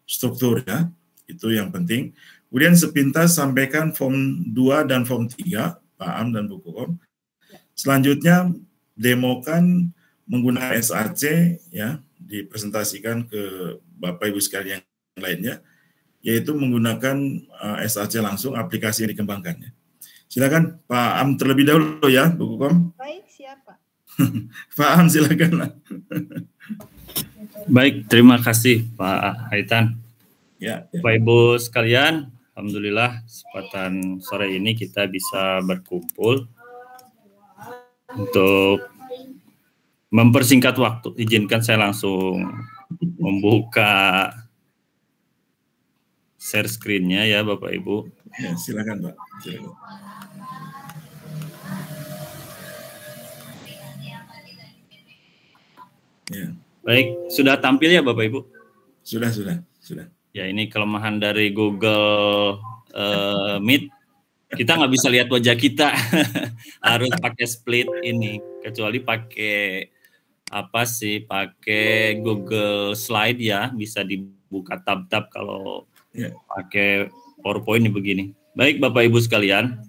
struktur ya, itu yang penting. Kemudian sepintas sampaikan form 2 dan form 3, Pak Am dan Bu Kokom. Selanjutnya demokan menggunakan SAC ya, dipresentasikan ke Bapak Ibu sekalian yang lainnya, yaitu menggunakan SAC langsung aplikasi yang dikembangkannya. Silakan Pak Am terlebih dahulu ya, Bu Kokom. Baik, siapa? Pak Am silakan. Baik, terima kasih Pak Haitan. Ya. Bapak Ibu sekalian, alhamdulillah kesempatan sore ini kita bisa berkumpul untuk mempersingkat waktu. Izinkan saya langsung membuka share screen-nya ya Bapak Ibu. Ya, silakan Pak. Silakan. Ya. Baik, sudah tampil ya Bapak Ibu? Sudah. Ya, ini kelemahan dari Google Meet. Kita nggak bisa lihat wajah kita, harus pakai split ini. Kecuali pakai pakai Google Slide ya, bisa dibuka tab-tab kalau pakai PowerPoint begini. Baik Bapak Ibu sekalian,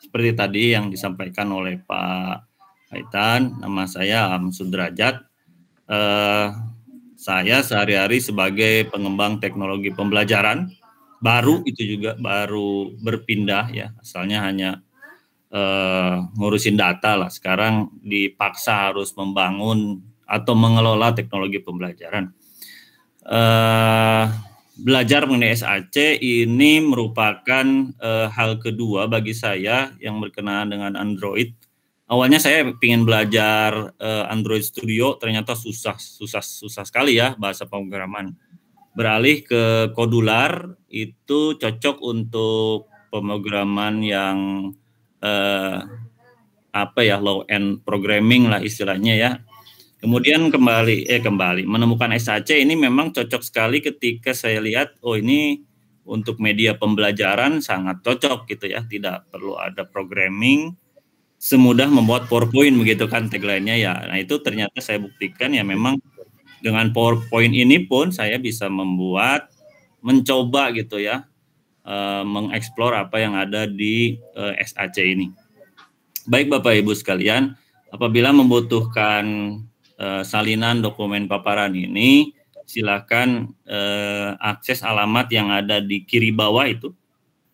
seperti tadi yang disampaikan oleh Pak Haitan, nama saya Am Sudrajat. Saya sehari-hari sebagai pengembang teknologi pembelajaran, baru berpindah ya, asalnya hanya ngurusin data lah. Sekarang dipaksa harus membangun atau mengelola teknologi pembelajaran. Belajar mengenai SAC ini merupakan hal kedua bagi saya yang berkenaan dengan Android. Awalnya saya ingin belajar Android Studio, ternyata susah sekali ya bahasa pemrograman. Beralih ke Kodular, itu cocok untuk pemrograman yang low end programming lah istilahnya ya. Kemudian kembali menemukan SAC ini memang cocok sekali ketika saya lihat ini untuk media pembelajaran sangat cocok gitu ya, tidak perlu ada programming, semudah membuat PowerPoint begitu kan tagline-nya ya. Nah, itu ternyata saya buktikan ya, memang dengan PowerPoint ini pun saya bisa mencoba gitu ya, mengeksplor apa yang ada di SAC ini. Baik Bapak Ibu sekalian, apabila membutuhkan salinan dokumen paparan ini, silakan akses alamat yang ada di kiri bawah itu,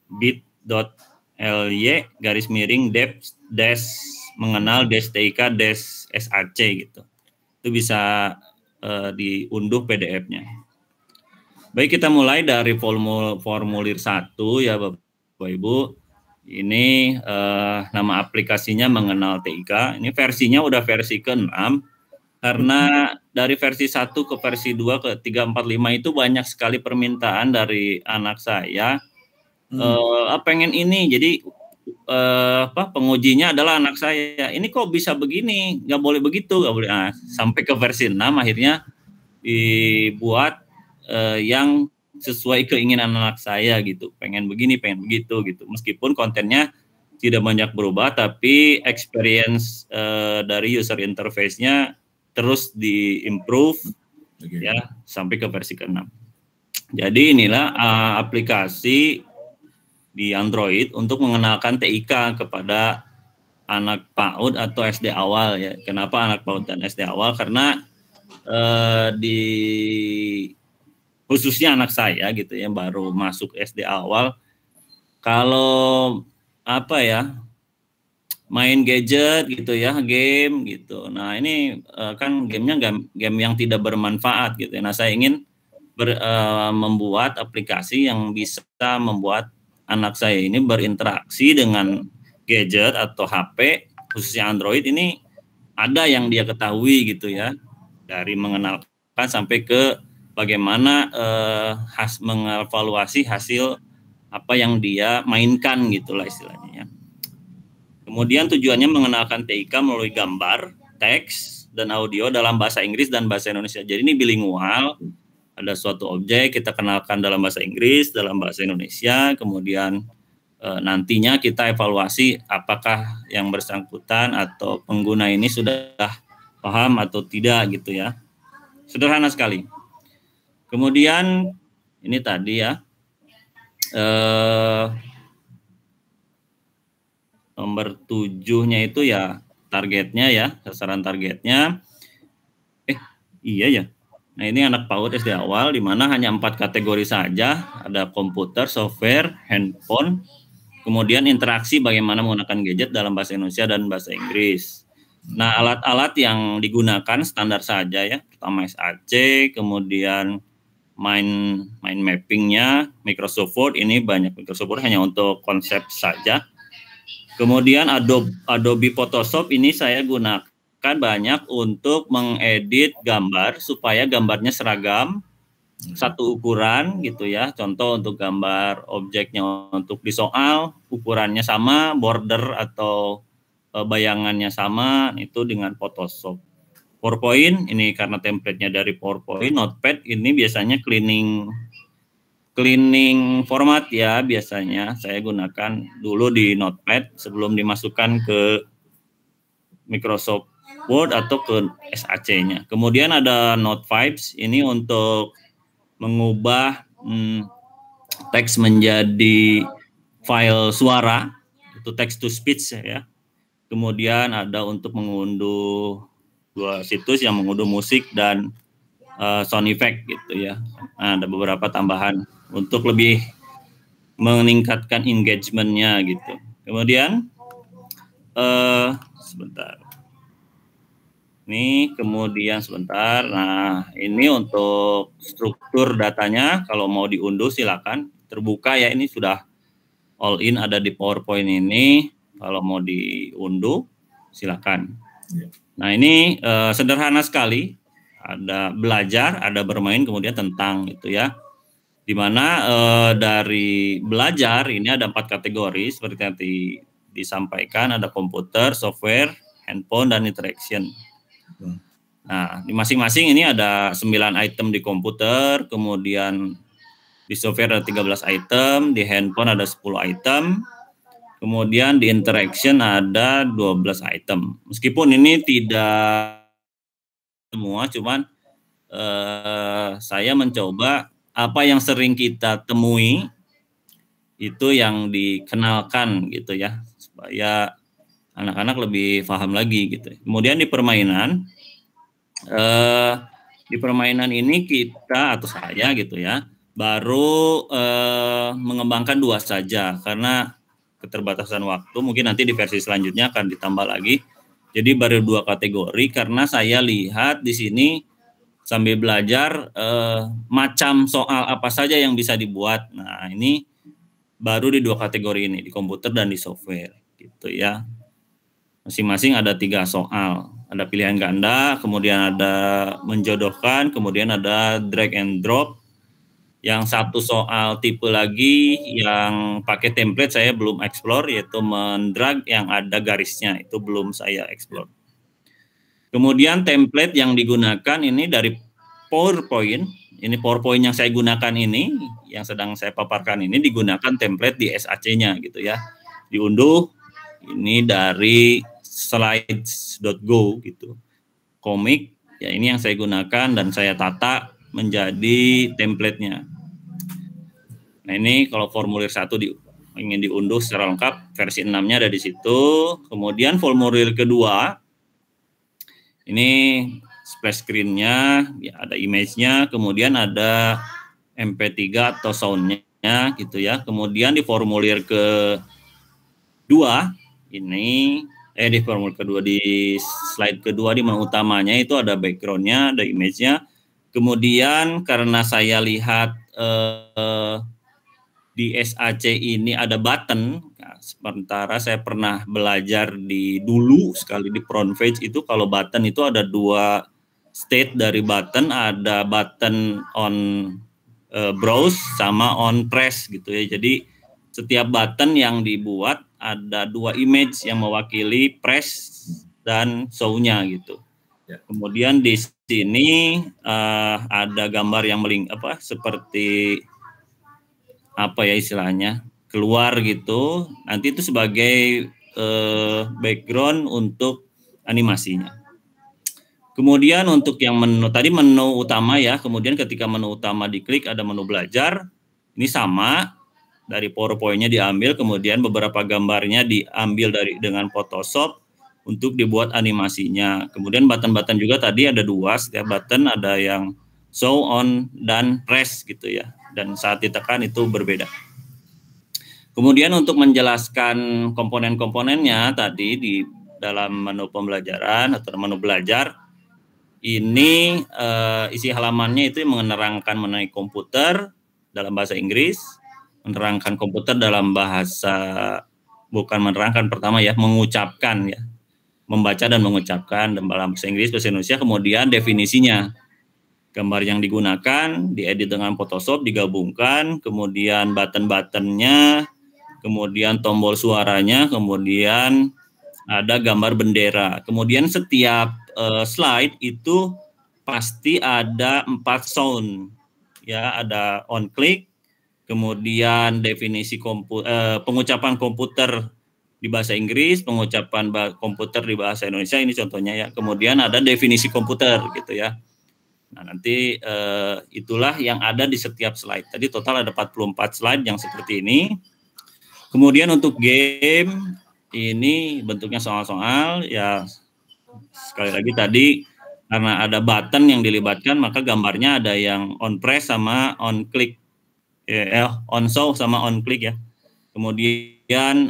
bit.ly/dev-mengenal-tik-sac gitu. Itu bisa diunduh PDF-nya. Baik, kita mulai dari formulir 1 ya Bapak Ibu. Ini nama aplikasinya mengenal TIK. Ini versinya udah versi ke-6. Karena dari versi 1 ke versi 2 ke 3, 4, 5 itu banyak sekali permintaan dari anak saya. Pengen ini, jadi pengujinya adalah anak saya. Ini kok bisa begini, nggak boleh begitu, nggak boleh. Nah, sampai ke versi 6 akhirnya dibuat yang sesuai keinginan anak saya gitu. Pengen begini, pengen begitu gitu. Meskipun kontennya tidak banyak berubah, tapi experience dari user interface-nya terus di-improve ya sampai ke versi ke-6. Jadi inilah aplikasi di Android untuk mengenalkan TIK kepada anak PAUD atau SD awal ya. Kenapa anak PAUD dan SD awal? Karena khususnya anak saya gitu ya, baru masuk SD awal. Kalau main gadget gitu ya, game gitu. Nah, ini kan gamenya game yang tidak bermanfaat gitu ya. Nah, saya ingin membuat aplikasi yang bisa membuat anak saya ini berinteraksi dengan gadget atau HP, khususnya Android ini ada yang dia ketahui gitu ya. Dari mengenalkan sampai ke bagaimana mengevaluasi hasil apa yang dia mainkan gitulah istilahnya ya. Kemudian tujuannya mengenalkan TIK melalui gambar, teks, dan audio dalam bahasa Inggris dan bahasa Indonesia. Jadi ini bilingual, ada suatu objek kita kenalkan dalam bahasa Inggris, dalam bahasa Indonesia, kemudian nantinya kita evaluasi apakah yang bersangkutan atau pengguna ini sudah paham atau tidak gitu ya. Sederhana sekali. Kemudian ini tadi ya, nomor 7-nya itu ya targetnya ya, sasaran targetnya. Iya ya. Nah, ini anak PAUD SD awal, di mana hanya 4 kategori saja, ada komputer, software, handphone, kemudian interaksi bagaimana menggunakan gadget dalam bahasa Indonesia dan bahasa Inggris. Nah, alat-alat yang digunakan standar saja ya, pertama SAC, kemudian mind mappingnya Microsoft Word, ini banyak Microsoft Word hanya untuk konsep saja. Kemudian Adobe Photoshop ini saya gunakan banyak untuk mengedit gambar supaya gambarnya seragam, satu ukuran gitu ya. Contoh untuk gambar objeknya untuk di soal, ukurannya sama, border atau bayangannya sama, itu dengan Photoshop. PowerPoint ini karena template-nya dari PowerPoint. Notepad ini biasanya cleaning format ya, biasanya saya gunakan dulu di Notepad sebelum dimasukkan ke Microsoft Word atau ke SAC-nya. Kemudian ada Note Vibes, ini untuk mengubah teks menjadi file suara, itu text to speech ya. Kemudian ada untuk mengunduh 2 situs yang mengunduh musik dan sound effect gitu ya. Nah, ada beberapa tambahan untuk lebih meningkatkan engagement-nya gitu. Kemudian sebentar. Ini kemudian sebentar. Nah, ini untuk struktur datanya. Kalau mau diunduh silakan. Terbuka ya, ini sudah all in ada di PowerPoint ini. Kalau mau diunduh silakan. Nah, ini sederhana sekali. Ada belajar, ada bermain, kemudian tentang gitu ya. Dimana dari belajar ini ada 4 kategori seperti nanti disampaikan, ada komputer, software, handphone, dan interaction. Nah, di masing-masing ini ada 9 item di komputer, kemudian di software ada 13 item, di handphone ada 10 item, kemudian di interaction ada 12 item. Meskipun ini tidak semua, cuman saya mencoba apa yang sering kita temui itu yang dikenalkan gitu ya, supaya anak-anak lebih paham lagi gitu. Kemudian di permainan ini kita atau saya gitu ya baru mengembangkan 2 saja karena keterbatasan waktu. Mungkin nanti di versi selanjutnya akan ditambah lagi. Jadi baru 2 kategori karena saya lihat di sini sambil belajar macam soal apa saja yang bisa dibuat. Nah, ini baru di 2 kategori ini, di komputer dan di software gitu ya. Masing-masing ada 3 soal. Ada pilihan ganda, kemudian ada menjodohkan, kemudian ada drag and drop. Yang 1 soal tipe lagi yang pakai template saya belum explore, yaitu mendrag yang ada garisnya, itu belum saya explore. Kemudian template yang digunakan ini dari PowerPoint. Ini PowerPoint yang saya gunakan ini, yang sedang saya paparkan ini digunakan template di SAC-nya gitu ya. Diunduh ini dari slides.go gitu. Komik ya, ini yang saya gunakan dan saya tata menjadi template-nya. Nah, ini kalau formulir 1 ingin diunduh secara lengkap, versi 6-nya ada di situ. Kemudian formulir kedua ini splash screen-nya, ya ada image-nya, kemudian ada MP3 atau sound-nya gitu ya. Kemudian di formulir kedua ini di formulir kedua, di slide kedua di menu utamanya itu ada background-nya, ada image-nya. Kemudian karena saya lihat di SAC ini ada button, nah, sementara saya pernah belajar dulu sekali di front page itu kalau button itu ada 2 state dari button, ada button on browse sama on press gitu ya. Jadi setiap button yang dibuat ada 2 image yang mewakili press dan show-nya gitu. Ya. Kemudian di sini ada gambar yang seperti apa ya istilahnya, keluar gitu. Nanti itu sebagai background untuk animasinya. Kemudian untuk yang menu tadi menu utama ya, kemudian ketika menu utama diklik ada menu belajar, ini sama dari PowerPoint-nya diambil, kemudian beberapa gambarnya diambil dengan Photoshop untuk dibuat animasinya. Kemudian button-button juga tadi ada 2, setiap button ada yang show, on, dan press gitu ya. Dan saat ditekan itu berbeda. Kemudian untuk menjelaskan komponen-komponennya tadi di dalam menu pembelajaran atau menu belajar, ini isi halamannya itu menerangkan mengenai komputer dalam bahasa Inggris, menerangkan komputer dalam bahasa, bukan menerangkan pertama ya, mengucapkan ya, membaca dan mengucapkan dalam bahasa Inggris, bahasa Indonesia, kemudian definisinya, gambar yang digunakan, diedit dengan Photoshop, digabungkan, kemudian button-buttonnya, kemudian tombol suaranya, kemudian ada gambar bendera. Kemudian setiap slide itu pasti ada 4 sound. Ya, ada on click, kemudian definisi pengucapan komputer di bahasa Inggris, pengucapan komputer di bahasa Indonesia, ini contohnya ya. Kemudian ada definisi komputer gitu ya. Nah, nanti itulah yang ada di setiap slide. Tadi total ada 44 slide yang seperti ini. Kemudian untuk game ini bentuknya soal-soal ya, sekali lagi tadi karena ada button yang dilibatkan maka gambarnya ada yang on press sama on click on show sama on click ya. Kemudian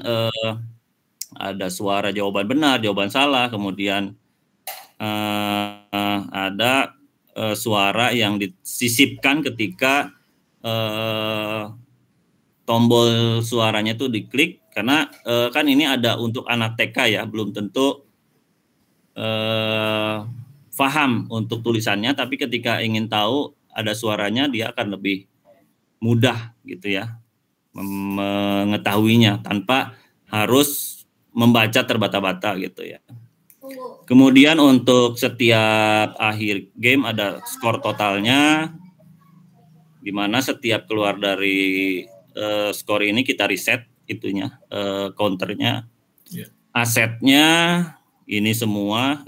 ada suara jawaban benar, jawaban salah, kemudian ada suara yang disisipkan ketika tombol suaranya tuh diklik, karena kan ini ada untuk anak TK ya, belum tentu paham untuk tulisannya, tapi ketika ingin tahu ada suaranya dia akan lebih mudah gitu ya mengetahuinya tanpa harus membaca terbata-bata gitu ya. Kemudian untuk setiap akhir game ada skor totalnya, di mana setiap keluar dari skor ini kita reset itunya, counternya, asetnya ini semua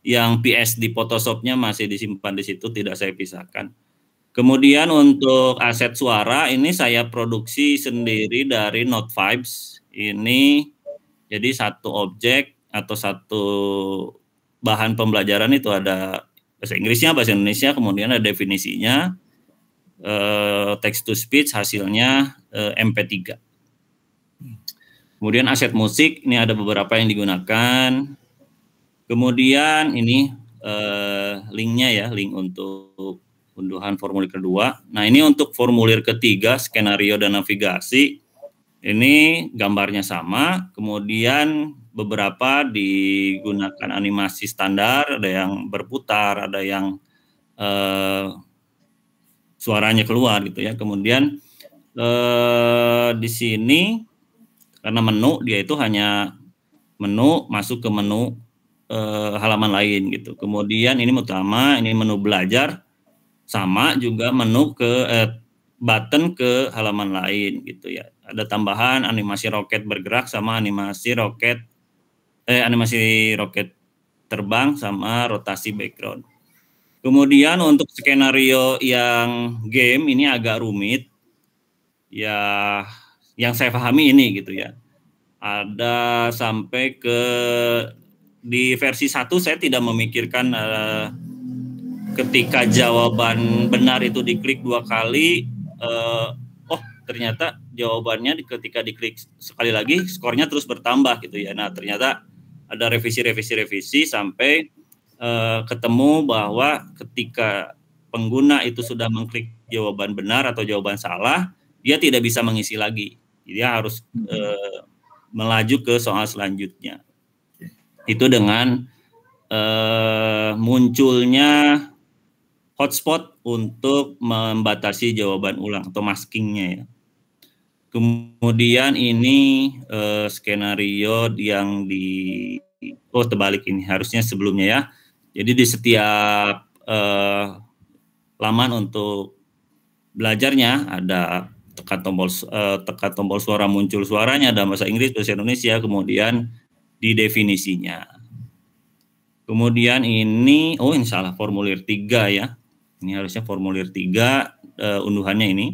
yang PS di Photoshopnya masih disimpan di situ, tidak saya pisahkan. Kemudian untuk aset suara ini saya produksi sendiri dari Note Vibes. Ini jadi satu objek atau satu bahan pembelajaran itu ada bahasa Inggrisnya, bahasa Indonesia, kemudian ada definisinya, text to speech, hasilnya MP3. Kemudian aset musik, ini ada beberapa yang digunakan. Kemudian ini linknya ya, link untuk unduhan formulir kedua. Nah, ini untuk formulir ketiga, skenario dan navigasi. Ini gambarnya sama, kemudian beberapa digunakan animasi standar, ada yang berputar, ada yang suaranya keluar gitu ya. Kemudian di sini karena menu dia itu hanya menu masuk ke menu halaman lain gitu. Kemudian ini utama, ini menu belajar, sama juga menu ke button ke halaman lain gitu ya. Ada tambahan animasi roket bergerak sama animasi roket terbang sama rotasi background. Kemudian untuk skenario yang game ini agak rumit ya, yang saya pahami ini gitu ya. Ada sampai ke di versi 1 saya tidak memikirkan ketika jawaban benar itu diklik 2 kali, ternyata jawabannya ketika diklik sekali lagi skornya terus bertambah gitu ya. Nah, ternyata ada revisi sampai ketemu bahwa ketika pengguna itu sudah mengklik jawaban benar atau jawaban salah, dia tidak bisa mengisi lagi. Dia harus melaju ke soal selanjutnya. Itu dengan munculnya hotspot untuk membatasi jawaban ulang atau maskingnya ya. Kemudian ini skenario yang terbalik ini harusnya sebelumnya ya. Jadi di setiap laman untuk belajarnya ada tekan tombol suara, muncul suaranya dalam bahasa Inggris, bahasa Indonesia, kemudian di definisinya. Kemudian ini, oh ini salah, formulir 3 ya. Ini harusnya formulir 3 unduhannya ini.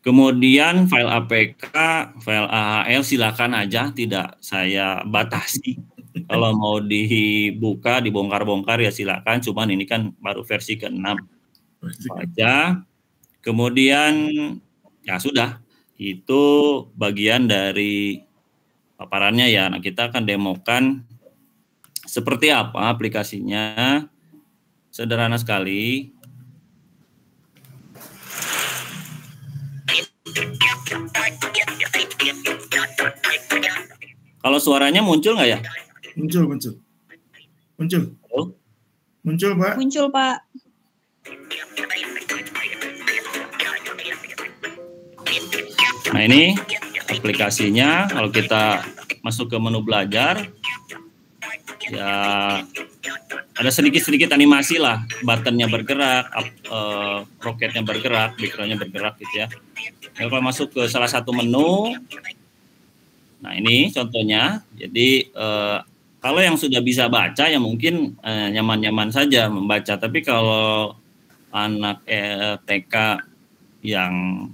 Kemudian file APK, file AHL silakan aja, tidak saya batasi. Kalau mau dibuka, dibongkar-bongkar ya silakan. Cuman ini kan baru versi ke-6 aja. Kemudian ya sudah, itu bagian dari paparannya ya. Nah, kita akan demokan seperti apa aplikasinya. Sederhana sekali. Kalau suaranya muncul nggak ya? Muncul. Halo? Muncul, Pak. Muncul, Pak. Nah, ini aplikasinya. Kalau kita masuk ke menu belajar, ya ada sedikit-sedikit animasi lah. Buttonnya bergerak, roketnya bergerak, backgroundnya bergerak gitu ya. Kalau masuk ke salah satu menu, nah ini contohnya. Jadi kalau yang sudah bisa baca ya mungkin nyaman-nyaman saja membaca. Tapi kalau anak TK yang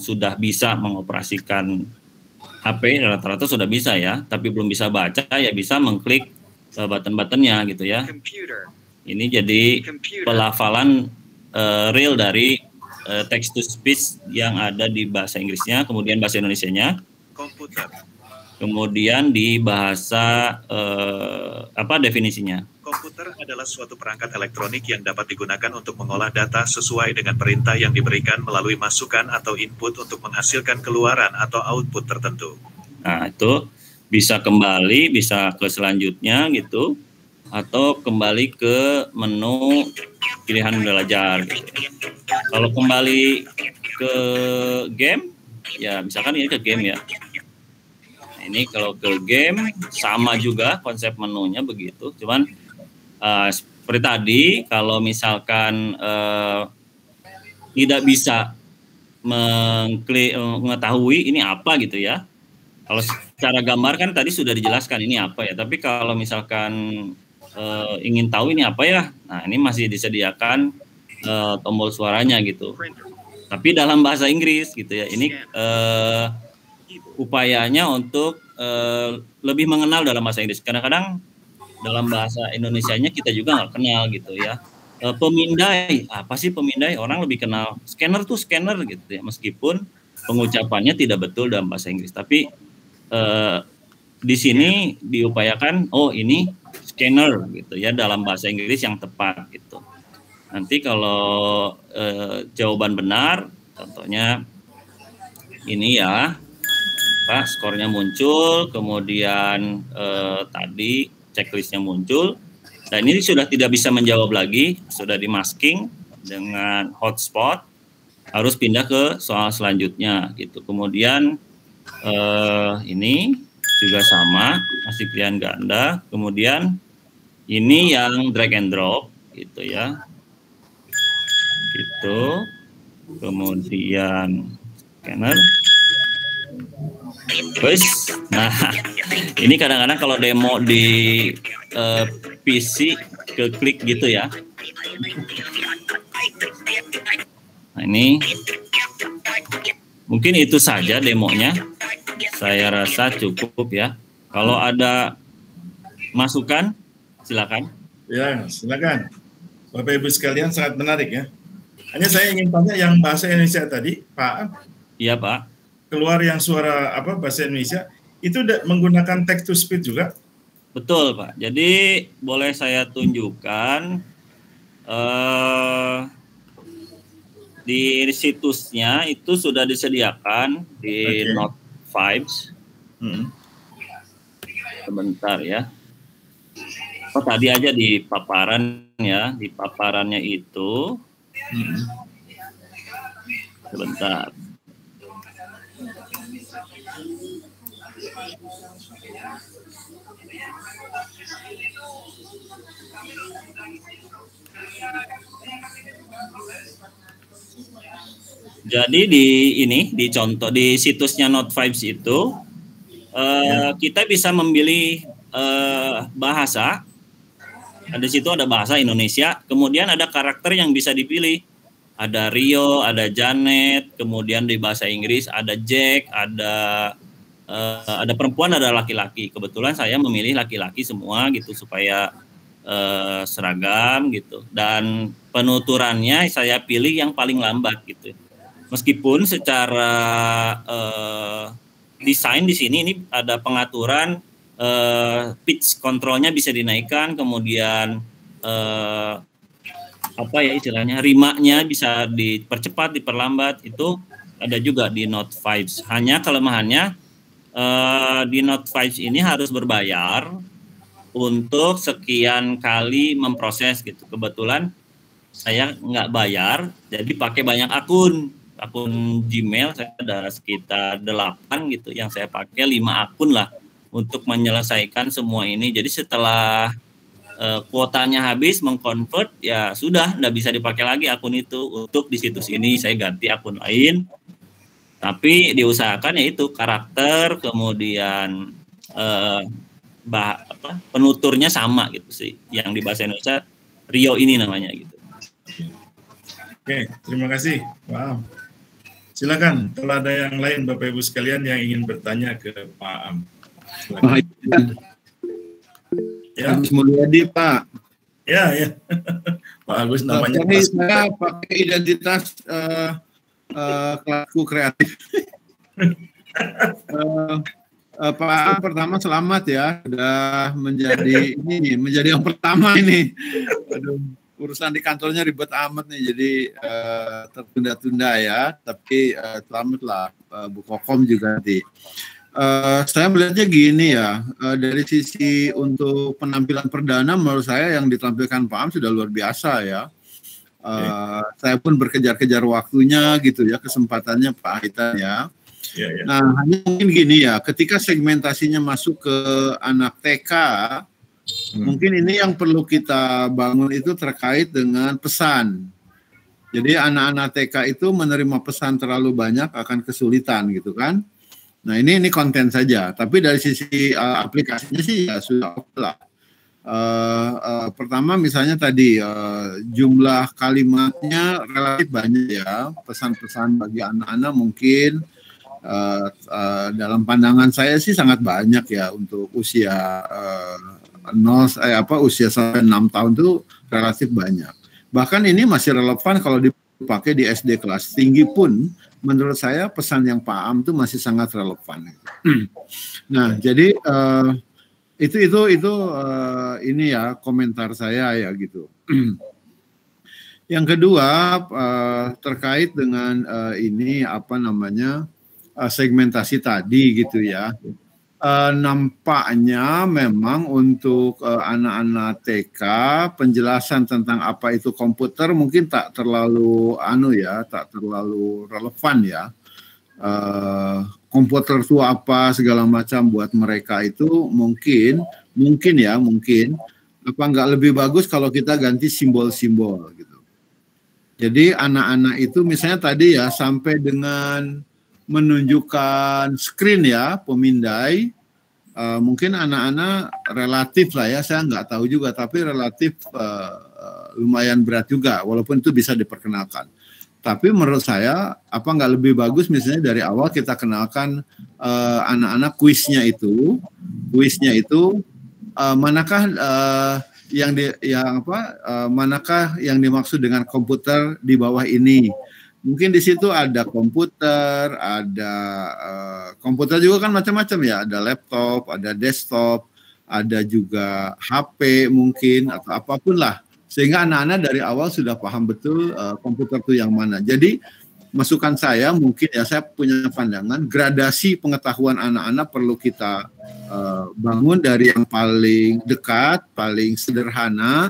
sudah bisa mengoperasikan HP, rata-rata sudah bisa ya, tapi belum bisa baca ya bisa mengklik button-buttonnya gitu ya. Ini jadi pelafalan real dari text to speech yang ada di bahasa Inggrisnya, kemudian bahasa Indonesianya, kemudian di bahasa definisinya. Komputer adalah suatu perangkat elektronik yang dapat digunakan untuk mengolah data sesuai dengan perintah yang diberikan melalui masukan atau input untuk menghasilkan keluaran atau output tertentu. Nah, itu bisa kembali, bisa ke selanjutnya gitu, atau kembali ke menu pilihan belajar gitu. Kalau kembali ke game, ya misalkan ini ke game ya. Nah, ini kalau ke game sama juga konsep menunya begitu, cuman seperti tadi, kalau misalkan tidak bisa mengetahui ini apa gitu ya. Kalau secara gambar kan tadi sudah dijelaskan ini apa ya. Tapi kalau misalkan ingin tahu ini apa ya, nah ini masih disediakan tombol suaranya gitu. Tapi dalam bahasa Inggris gitu ya. Ini upayanya untuk lebih mengenal dalam bahasa Inggris. Kadang-kadang dalam bahasa Indonesianya kita juga nggak kenal gitu ya. Pemindai, apa sih pemindai? Orang lebih kenal scanner tuh scanner gitu ya, meskipun pengucapannya tidak betul dalam bahasa Inggris. Tapi di sini diupayakan, oh ini scanner gitu ya dalam bahasa Inggris yang tepat gitu. Nanti kalau jawaban benar, contohnya ini ya, skornya muncul, kemudian tadi checklistnya muncul, dan ini sudah tidak bisa menjawab lagi, sudah di masking dengan hotspot, harus pindah ke soal selanjutnya gitu. Kemudian ini juga sama, masih pilihan ganda. Kemudian ini yang drag and drop gitu ya, gitu. Kemudian scanner. Nah, ini kadang-kadang kalau demo di PC klik gitu ya. Nah, ini mungkin itu saja demonya. Saya rasa cukup ya. Kalau ada masukan, silakan. Ya, silakan. Bapak Ibu sekalian, sangat menarik ya. Hanya saya ingin tanya yang bahasa Indonesia tadi, Pak. Iya, Pak. Keluar yang suara bahasa Indonesia itu menggunakan text to speech juga? Betul, Pak. Jadi boleh saya tunjukkan di situsnya itu sudah disediakan di Note 5. Sebentar ya. Oh, tadi aja di paparan ya, di paparannya itu. Sebentar. Jadi di contoh di situsnya Note 5 itu kita bisa memilih bahasa. Di situ ada bahasa Indonesia, kemudian ada karakter yang bisa dipilih. Ada Rio, ada Janet, kemudian di bahasa Inggris ada Jack, ada perempuan, ada laki-laki. Kebetulan saya memilih laki-laki semua gitu supaya seragam gitu. Dan penuturannya saya pilih yang paling lambat gitu. Meskipun secara desain di sini ini ada pengaturan pitch kontrolnya bisa dinaikkan, kemudian apa ya istilahnya, rimanya bisa dipercepat, diperlambat, itu ada juga di Note 5. Hanya kelemahannya di Note 5 ini harus berbayar untuk sekian kali memproses gitu. Kebetulan saya nggak bayar, jadi pakai banyak akun Gmail. Saya ada sekitar 8 gitu yang saya pakai, 5 akun lah untuk menyelesaikan semua ini. Jadi setelah kuotanya habis, mengkonvert, ya sudah nggak bisa dipakai lagi akun itu untuk di situs ini. Saya ganti akun lain, tapi diusahakan ya itu karakter, kemudian penuturnya sama gitu sih. Yang di bahasa Indonesia Rio ini namanya gitu. Oke, terima kasih. Wow. Silakan kalau ada yang lain Bapak Ibu sekalian yang ingin bertanya ke Pak Am. Ya. Agus Mulyadi, Pak. Ya. Pak Agus namanya. Saya pakai identitas pelaku kreatif. Pak, pertama selamat ya, sudah menjadi yang pertama ini. Aduh, urusan di kantornya ribet amat nih, jadi tertunda-tunda ya. Tapi selamatlah Bu Kokom juga nanti. Saya melihatnya gini ya, dari sisi untuk penampilan perdana menurut saya yang ditampilkan Pak Am sudah luar biasa ya. Saya pun berkejar-kejar waktunya gitu ya, kesempatannya Pak Aitan ya. Nah, hanya mungkin gini ya, ketika segmentasinya masuk ke anak TK, mungkin ini yang perlu kita bangun itu terkait dengan pesan. Jadi anak-anak TK itu menerima pesan terlalu banyak akan kesulitan gitu kan. Nah ini konten saja, tapi dari sisi aplikasinya sih ya sudah oke lah. Pertama misalnya tadi jumlah kalimatnya relatif banyak ya, pesan-pesan bagi anak-anak mungkin dalam pandangan saya sih sangat banyak ya untuk usia usia sampai 6 tahun itu relatif banyak. Bahkan ini masih relevan kalau dipakai di SD kelas tinggi pun. Menurut saya pesan yang Pak Am itu masih sangat relevan. Nah, jadi itu ini ya komentar saya ya gitu. Yang kedua terkait dengan ini segmentasi tadi gitu ya. Nampaknya memang untuk anak-anak TK penjelasan tentang apa itu komputer mungkin tak terlalu tak terlalu relevan ya. Komputer itu apa segala macam buat mereka itu mungkin apa nggak lebih bagus kalau kita ganti simbol-simbol gitu. Jadi anak-anak itu misalnya tadi ya sampai dengan menunjukkan screen ya, pemindai, mungkin anak-anak relatif lah ya, saya nggak tahu juga, tapi relatif lumayan berat juga, walaupun itu bisa diperkenalkan. Tapi menurut saya, apa nggak lebih bagus misalnya dari awal kita kenalkan anak-anak kuisnya itu manakah manakah yang dimaksud dengan komputer di bawah ini. Mungkin di situ ada komputer, ada komputer juga kan macam-macam ya, ada laptop, ada desktop, ada juga HP mungkin atau apapun lah. Sehingga anak-anak dari awal sudah paham betul komputer itu yang mana. Jadi masukan saya mungkin ya, saya punya pandangan gradasi pengetahuan anak-anak perlu kita bangun dari yang paling dekat, paling sederhana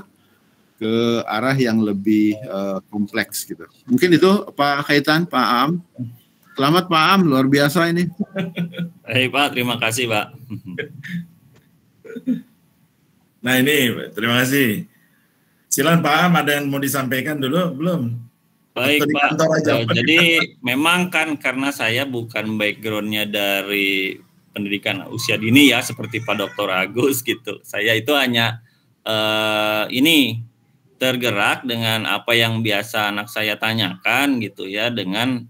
ke arah yang lebih kompleks gitu. Mungkin itu Pak Kaitan, Pak Am. Selamat Pak Am, luar biasa ini. Baik Pak, terima kasih Pak. Nah ini, terima kasih. Silakan Pak Am, ada yang mau disampaikan dulu? Belum? Baik Pak, jadi memang kan karena saya bukan backgroundnya dari pendidikan usia dini ya, seperti Pak Dr. Agus gitu. Saya itu hanya ini tergerak dengan apa yang biasa anak saya tanyakan gitu ya, dengan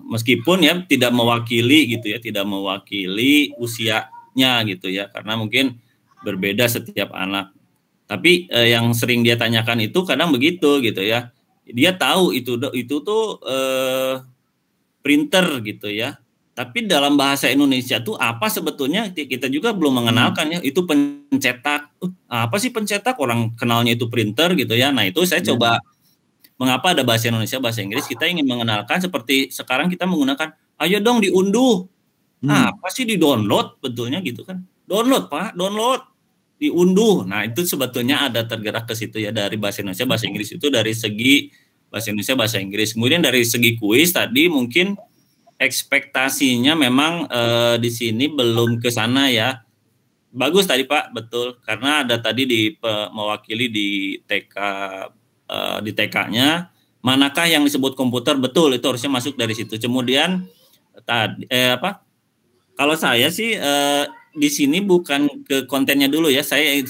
meskipun ya tidak mewakili gitu ya, tidak mewakili usianya gitu ya, karena mungkin berbeda setiap anak. Tapi yang sering dia tanyakan itu kadang begitu gitu ya. Dia tahu itu tuh printer gitu ya. Tapi dalam bahasa Indonesia tuh apa sebetulnya kita juga belum mengenalkan ya. Itu pencetak. Apa sih pencetak? Orang kenalnya itu printer gitu ya. Nah, itu saya coba, mengapa ada bahasa Indonesia, bahasa Inggris, kita ingin mengenalkan seperti sekarang kita menggunakan ayo dong diunduh. Apa sih di-download betulnya gitu kan. Download, Pak, download. Diunduh. Nah, itu sebetulnya ada tergerak ke situ ya, dari bahasa Indonesia, bahasa Inggris itu dari segi bahasa Indonesia, bahasa Inggris. Kemudian dari segi kuis tadi mungkin ekspektasinya memang di sini belum ke sana ya. Bagus tadi Pak, betul. Karena ada tadi mewakili di TK, di TK-nya manakah yang disebut komputer, betul, itu harusnya masuk dari situ. Kemudian tadi kalau saya sih di sini bukan ke kontennya dulu ya, saya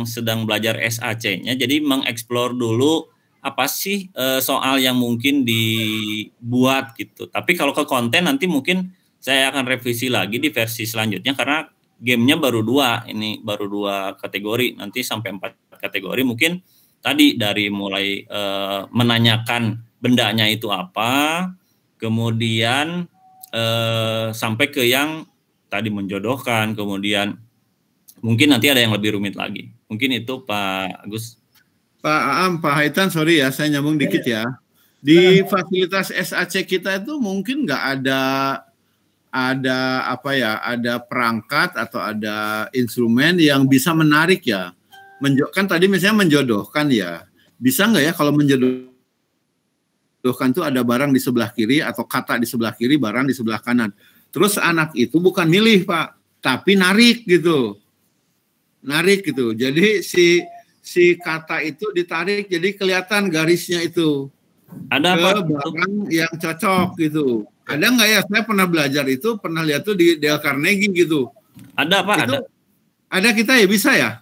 sedang belajar SAC-nya, jadi mengeksplor dulu apa sih soal yang mungkin dibuat gitu. Tapi kalau ke konten nanti mungkin saya akan revisi lagi di versi selanjutnya, karena gamenya baru 2, ini baru 2 kategori, nanti sampai 4 kategori. Mungkin tadi dari mulai menanyakan bendanya itu apa, kemudian sampai ke yang tadi menjodohkan, kemudian mungkin nanti ada yang lebih rumit lagi. Mungkin itu Pak Agus. Pak Aam, Pak Haitan, sorry ya, saya nyambung dikit ya. Di fasilitas SAC kita itu mungkin nggak ada apa ya, ada perangkat atau ada instrumen yang bisa menarik ya. Kan tadi misalnya menjodohkan ya, bisa nggak ya kalau menjodohkan itu ada barang di sebelah kiri atau kata di sebelah kiri, barang di sebelah kanan. Terus anak itu bukan milih Pak, tapi narik gitu. Narik gitu. Jadi si kata itu ditarik, jadi kelihatan garisnya itu. Ada ke barang yang cocok gitu. Ada nggak ya? Saya pernah belajar itu, pernah lihat tuh di Dale Carnegie gitu. Ada Pak, itu, ada. Ada kita ya, bisa ya?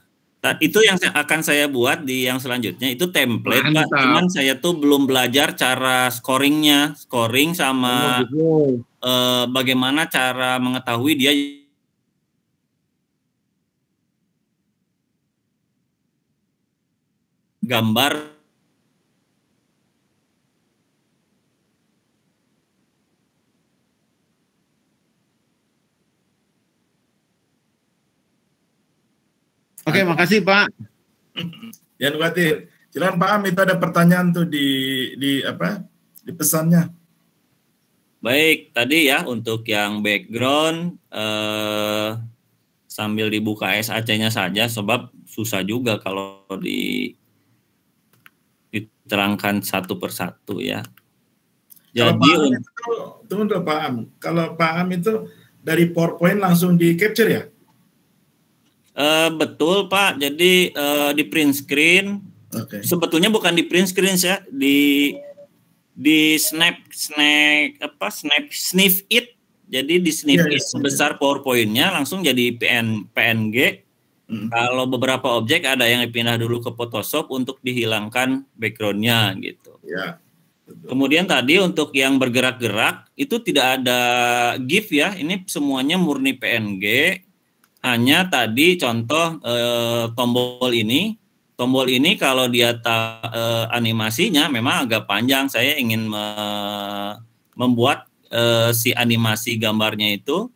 Itu yang akan saya buat di yang selanjutnya, itu template Pak. Cuman saya tuh belum belajar cara scoring sama bagaimana cara mengetahui dia gambar. Oke, makasih Pak. Jangan khawatir. Silakan Pak Am, itu ada pertanyaan tuh di pesannya. Baik, tadi ya untuk yang background sambil dibuka SAC-nya saja, sebab susah juga kalau diterangkan satu persatu ya. Jadi tunggu Pak Am. Kalau Pak Am itu dari PowerPoint langsung di capture ya? Betul Pak. Jadi di print screen. Okay. Sebetulnya bukan di print screen ya, di sniff it. Jadi di sniff it sebesar PowerPoint-nya langsung jadi PNG. Kalau beberapa objek ada yang dipindah dulu ke Photoshop untuk dihilangkan background-nya gitu. Ya. Kemudian tadi untuk yang bergerak-gerak itu tidak ada GIF ya. Ini semuanya murni PNG. Hanya tadi contoh tombol ini kalau dia animasinya memang agak panjang. Saya ingin membuat si animasi gambarnya itu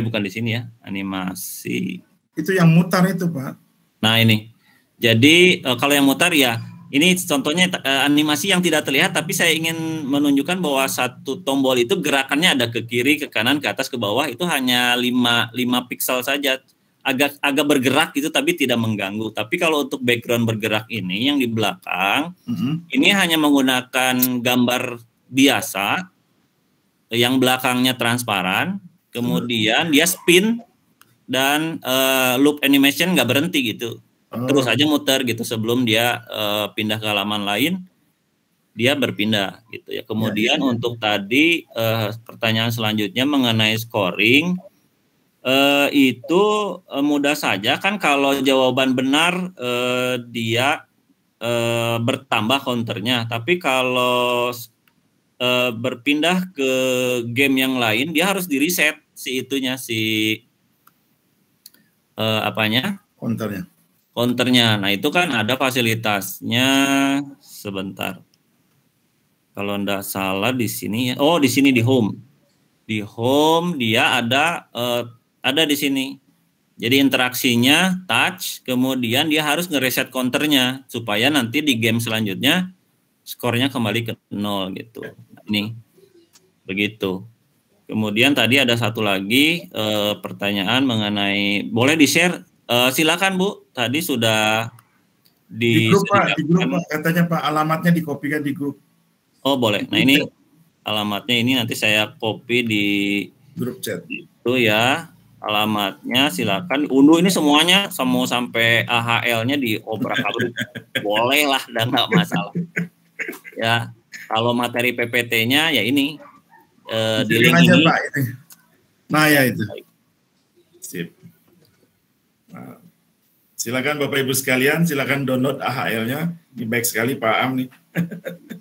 bukan di sini ya, animasi itu yang mutar itu Pak. Nah ini jadi kalau yang mutar ya ini contohnya animasi yang tidak terlihat, tapi saya ingin menunjukkan bahwa satu tombol itu gerakannya ada ke kiri, ke kanan, ke atas, ke bawah, itu hanya 5 piksel saja. Agak bergerak gitu tapi tidak mengganggu. Tapi kalau untuk background bergerak ini yang di belakang, ini hanya menggunakan gambar biasa yang belakangnya transparan, kemudian dia spin dan loop animation nggak berhenti gitu. Terus aja muter gitu sebelum dia pindah ke halaman lain. dia berpindah gitu ya. Kemudian untuk tadi pertanyaan selanjutnya mengenai scoring, itu mudah saja kan, kalau jawaban benar dia bertambah counternya, tapi kalau berpindah ke game yang lain dia harus di reset si itunya, si apanya, counternya. Nah itu kan ada fasilitasnya, sebentar. Kalau enggak salah di sini, oh di sini di home dia ada di sini. Jadi interaksinya touch, kemudian dia harus ngereset counternya supaya nanti di game selanjutnya skornya kembali ke 0 gitu. Ini begitu. Kemudian tadi ada satu lagi pertanyaan mengenai, boleh di-share? Silakan Bu, tadi sudah di grup Pak, katanya Pak, alamatnya dikopikan di grup. Oh boleh. Nah ini alamatnya, ini nanti saya copy di grup chat. Itu ya alamatnya, silakan unduh ini semuanya, semua sampai AHL-nya diobrak-abrik. Boleh lah, dan nggak masalah. Ya kalau materi PPT-nya ya ini di link aja, ini. Pak, ini. Nah ya itu. Sip. Nah, silakan Bapak Ibu sekalian, silakan download AHL-nya. Ini baik sekali Pak Am nih.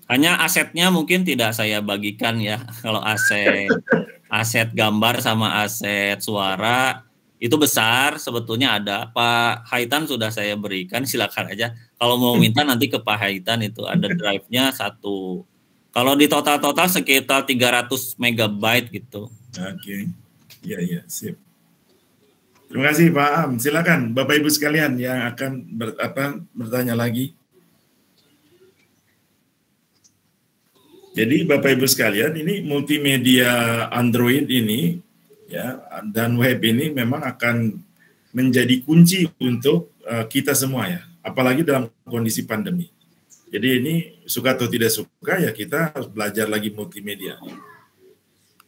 Hanya asetnya mungkin tidak saya bagikan ya. Kalau aset gambar sama aset suara itu besar, sebetulnya ada. Pak Haitan sudah saya berikan, silakan aja. Kalau mau minta nanti ke Pak Haitan, itu ada drive-nya satu. Kalau di total sekitar 300 megabyte gitu. Oke. Iya, sip. Terima kasih Pak Am. Silakan Bapak Ibu sekalian yang akan bertanya lagi. Jadi Bapak Ibu sekalian, ini multimedia Android ini ya dan web ini memang akan menjadi kunci untuk kita semua ya, apalagi dalam kondisi pandemi. Jadi ini suka atau tidak suka ya kita harus belajar lagi multimedia.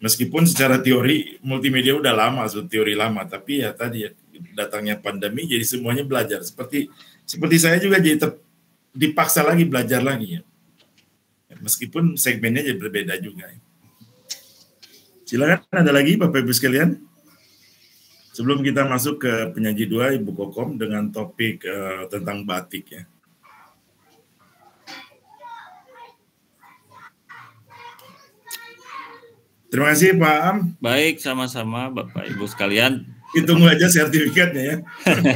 Meskipun secara teori multimedia udah lama, teori lama, tapi ya tadi ya datangnya pandemi jadi semuanya belajar. Seperti saya juga jadi dipaksa lagi belajar lagi ya. Meskipun segmennya jadi berbeda juga. Silakan, ada lagi Bapak Ibu sekalian? Sebelum kita masuk ke penyaji 2 Ibu Kokom dengan topik tentang batik ya. Terima kasih Pak Am. Baik, sama-sama Bapak Ibu sekalian. Ditunggu aja sertifikatnya ya.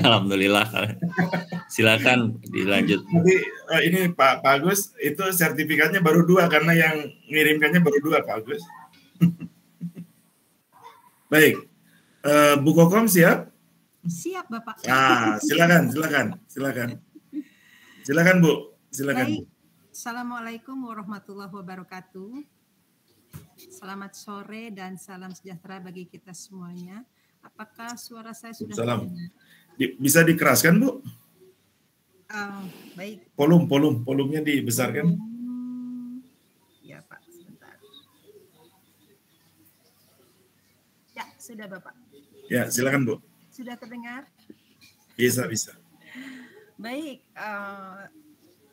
Alhamdulillah. Silakan dilanjut. Nanti ini Pak Agus, itu sertifikatnya baru 2 karena yang ngirimkannya baru 2 Pak Agus. Baik, Bu Kokom siap? Siap Bapak. Nah, silakan Bu, silakan. Baik. Assalamualaikum warahmatullahi wabarakatuh. Selamat sore dan salam sejahtera bagi kita semuanya. Apakah suara saya sudah terdengar? Bisa dikeraskan Bu? Baik. Volumenya dibesarkan. Ya Pak, sebentar. Ya, sudah Bapak. Ya, silakan Bu. Sudah terdengar? Bisa. Baik,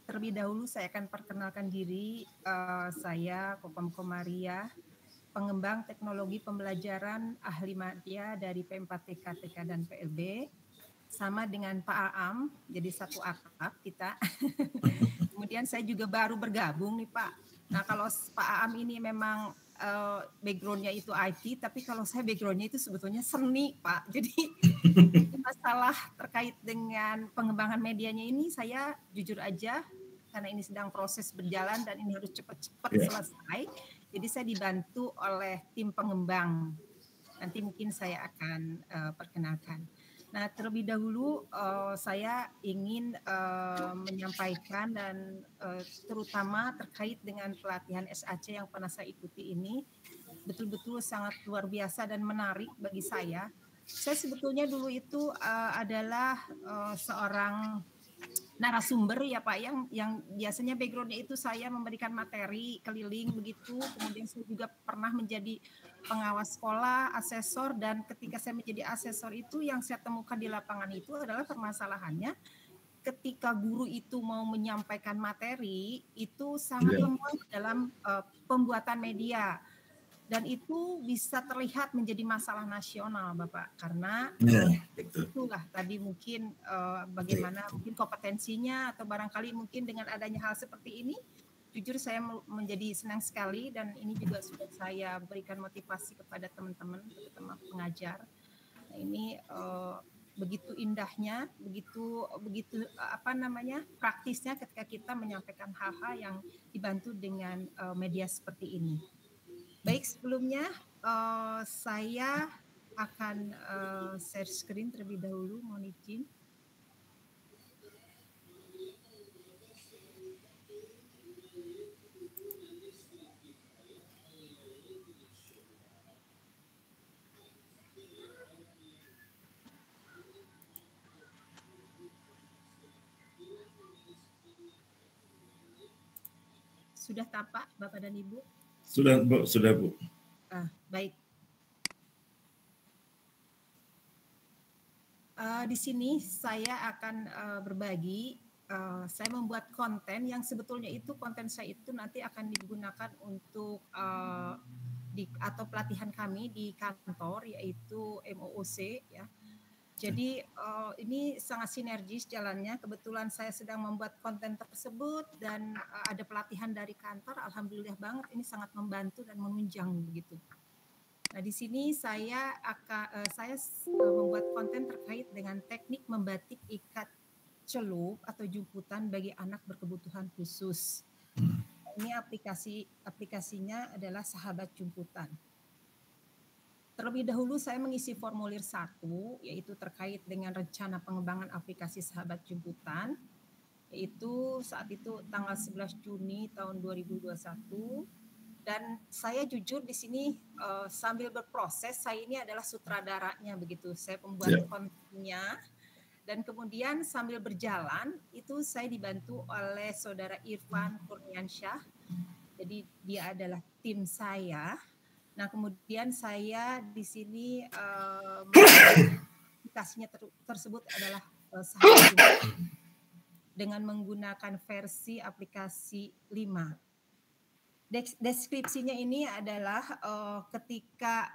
terlebih dahulu saya akan perkenalkan diri. Saya Kokom Komaria, pengembang teknologi pembelajaran ahli media dari P4TK, TK, dan PLB. Sama dengan Pak Aam, jadi satu atap kita. Kemudian saya juga baru bergabung nih Pak. Nah kalau Pak Aam ini memang background-nya itu IT, tapi kalau saya background-nya itu sebetulnya seni Pak. Jadi masalah terkait dengan pengembangan medianya ini saya jujur aja, karena ini sedang proses berjalan dan ini harus cepat-cepat selesai. Jadi saya dibantu oleh tim pengembang. Nanti mungkin saya akan perkenalkan. Nah, terlebih dahulu saya ingin menyampaikan dan terutama terkait dengan pelatihan SAC yang pernah saya ikuti ini, betul-betul sangat luar biasa dan menarik bagi saya. Saya sebetulnya dulu itu adalah seorang narasumber ya Pak, yang biasanya background-nya itu saya memberikan materi keliling begitu, kemudian saya juga pernah menjadi pengawas sekolah, asesor, dan ketika saya menjadi asesor itu yang saya temukan di lapangan itu adalah permasalahannya ketika guru itu mau menyampaikan materi itu sangat lemah dalam pembuatan media. Dan itu bisa terlihat menjadi masalah nasional, Bapak, karena itulah tadi mungkin bagaimana mungkin kompetensinya atau barangkali mungkin dengan adanya hal seperti ini, jujur saya menjadi senang sekali dan ini juga sudah saya berikan motivasi kepada teman-teman pengajar. Nah, ini begitu indahnya, begitu praktisnya ketika kita menyampaikan hal-hal yang dibantu dengan media seperti ini. Baik, sebelumnya saya akan share screen terlebih dahulu, mohon izin. Sudah tampak Bapak dan Ibu? Sudah Bu. Baik. Di sini saya akan berbagi. Saya membuat konten yang sebetulnya itu konten saya itu nanti akan digunakan untuk atau pelatihan kami di kantor, yaitu MOOC ya. Jadi ini sangat sinergis jalannya. Kebetulan saya sedang membuat konten tersebut dan ada pelatihan dari kantor. Alhamdulillah banget, ini sangat membantu dan menunjang begitu. Nah, di sini saya membuat konten terkait dengan teknik membatik ikat celup atau jumputan bagi anak berkebutuhan khusus. Ini aplikasinya adalah Sahabat Jumputan. Terlebih dahulu saya mengisi formulir 1, yaitu terkait dengan rencana pengembangan aplikasi Sahabat Jumputan, yaitu saat itu tanggal 11 Juni tahun 2021. Dan saya jujur di sini sambil berproses, saya ini adalah sutradaranya begitu. Saya pembuat kontennya, dan kemudian sambil berjalan itu saya dibantu oleh Saudara Irfan Kurniansyah. Jadi dia adalah tim saya. Nah, kemudian saya di sini aplikasinya tersebut adalah Sahabat Jumputan dengan menggunakan versi aplikasi 5. Deskripsinya ini adalah ketika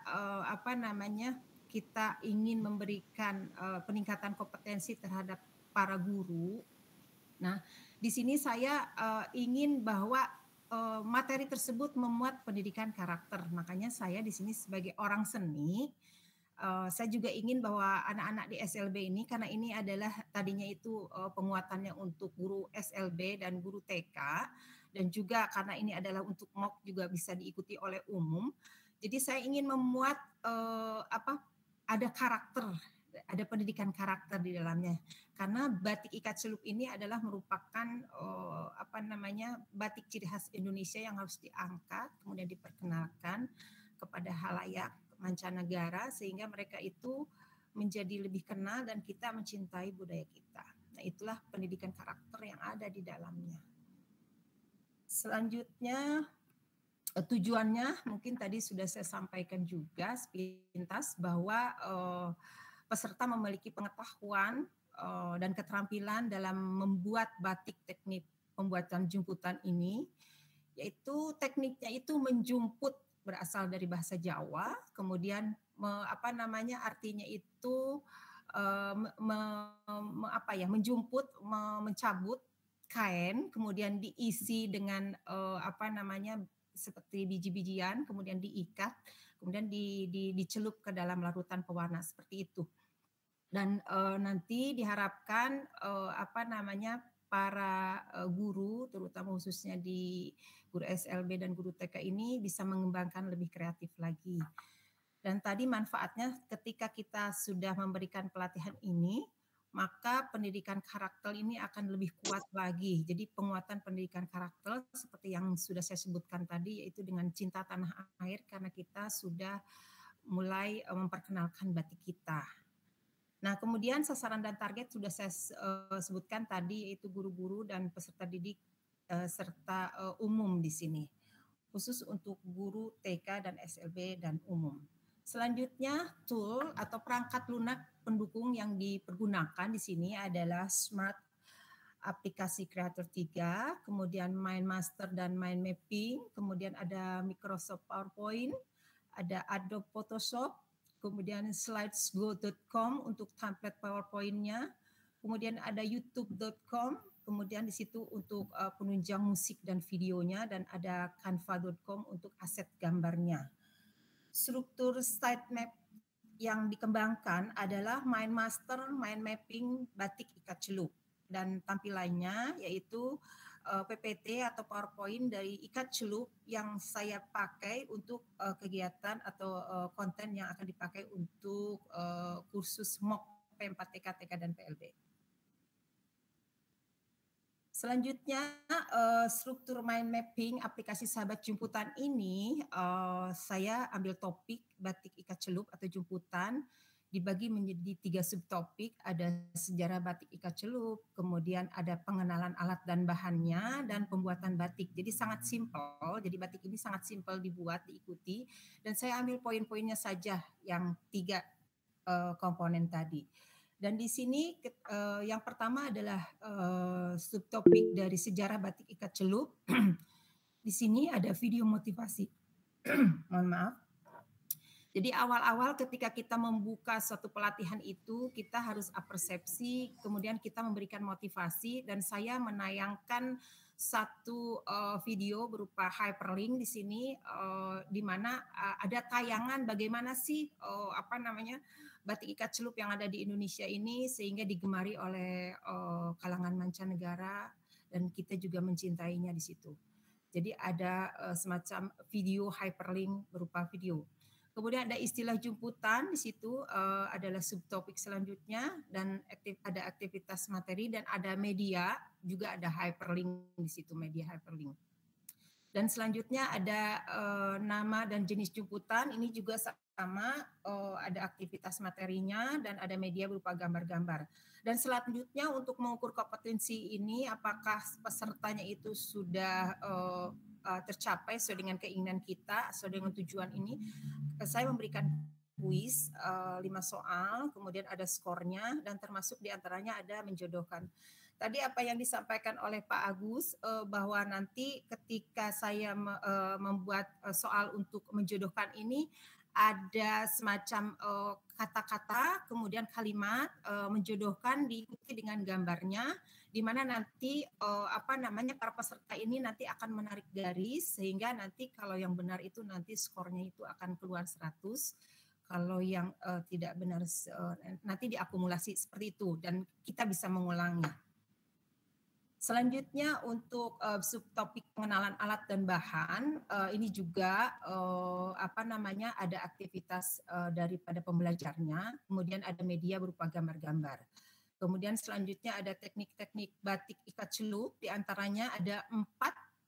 kita ingin memberikan peningkatan kompetensi terhadap para guru. Nah, di sini saya ingin bahwa materi tersebut memuat pendidikan karakter. Makanya saya di sini sebagai orang seni, saya juga ingin bahwa anak-anak di SLB ini, karena ini adalah tadinya itu penguatannya untuk guru SLB dan guru TK, dan juga karena ini adalah untuk MOOC juga bisa diikuti oleh umum. Jadi saya ingin memuat ada karakter, ada pendidikan karakter di dalamnya. Karena batik ikat celup ini adalah merupakan batik ciri khas Indonesia yang harus diangkat, kemudian diperkenalkan kepada halayak mancanegara sehingga mereka itu menjadi lebih kenal dan kita mencintai budaya kita. Nah, itulah pendidikan karakter yang ada di dalamnya. Selanjutnya tujuannya mungkin tadi sudah saya sampaikan juga sepintas bahwa peserta memiliki pengetahuan dan keterampilan dalam membuat batik teknik pembuatan jumputan ini, yaitu tekniknya itu menjumput berasal dari bahasa Jawa, kemudian artinya itu menjumput, mencabut kain, kemudian diisi dengan seperti biji-bijian, kemudian diikat, kemudian dicelup ke dalam larutan pewarna seperti itu. Dan nanti diharapkan para guru, terutama khususnya di guru SLB dan guru TK ini bisa mengembangkan lebih kreatif lagi. Dan tadi manfaatnya ketika kita sudah memberikan pelatihan ini, maka pendidikan karakter ini akan lebih kuat lagi. Jadi penguatan pendidikan karakter seperti yang sudah saya sebutkan tadi, yaitu dengan cinta tanah air karena kita sudah mulai memperkenalkan batik kita. Nah, kemudian sasaran dan target sudah saya sebutkan tadi, yaitu guru-guru dan peserta didik serta umum di sini, khusus untuk guru TK dan SLB dan umum. Selanjutnya, tool atau perangkat lunak pendukung yang dipergunakan di sini adalah Smart aplikasi Creator 3, kemudian MindMaster dan Mind Mapping, kemudian ada Microsoft PowerPoint, ada Adobe Photoshop, kemudian slidesgo.com untuk template PowerPoint-nya, kemudian ada youtube.com, kemudian di situ untuk penunjang musik dan videonya, dan ada canva.com untuk aset gambarnya. Struktur sitemap yang dikembangkan adalah MindMaster, Mind Mapping, Batik Ikat Celup. Dan tampilannya yaitu PPT atau PowerPoint dari Ikat Celup yang saya pakai untuk kegiatan atau konten yang akan dipakai untuk kursus MOOC P4TK, TK, dan PLB. Selanjutnya, struktur mind mapping aplikasi sahabat jemputan ini, saya ambil topik batik ikat celup atau jemputan, dibagi menjadi 3 subtopik, ada sejarah batik ikat celup, kemudian ada pengenalan alat dan bahannya, dan pembuatan batik. Jadi sangat simpel, jadi batik ini sangat simpel dibuat, diikuti, dan saya ambil poin-poinnya saja yang 3 komponen tadi. Dan di sini yang pertama adalah subtopik dari sejarah batik ikat celup. Di sini ada video motivasi. Mohon maaf. Jadi awal-awal ketika kita membuka suatu pelatihan itu, kita harus apersepsi, kemudian kita memberikan motivasi, dan saya menayangkan satu video berupa hyperlink di sini, di mana ada tayangan bagaimana sih batik ikat celup yang ada di Indonesia ini sehingga digemari oleh kalangan mancanegara, dan kita juga mencintainya di situ. Jadi ada semacam video hyperlink berupa video. Kemudian ada istilah jemputan di situ, adalah subtopik selanjutnya, dan ada aktivitas materi, dan ada media, juga ada hyperlink di situ, media hyperlink. Dan selanjutnya ada nama dan jenis jemputan, ini juga sama, ada aktivitas materinya, dan ada media berupa gambar-gambar. Dan selanjutnya untuk mengukur kompetensi ini, apakah pesertanya itu sudah tercapai sesuai dengan keinginan kita, sesuai dengan tujuan ini, saya memberikan kuis 5 soal, kemudian ada skornya, dan termasuk diantaranya ada menjodohkan. Tadi apa yang disampaikan oleh Pak Agus, bahwa nanti ketika saya membuat soal untuk menjodohkan ini, ada semacam kata-kata, kemudian kalimat menjodohkan diikuti dengan gambarnya, di mana nanti para peserta ini nanti akan menarik garis, sehingga nanti kalau yang benar itu nanti skornya itu akan keluar 100, kalau yang tidak benar nanti diakumulasi seperti itu, dan kita bisa mengulangi. Selanjutnya untuk subtopik pengenalan alat dan bahan, ini juga ada aktivitas daripada pembelajarnya, kemudian ada media berupa gambar-gambar. Kemudian selanjutnya ada teknik-teknik batik ikat celup, diantaranya ada 4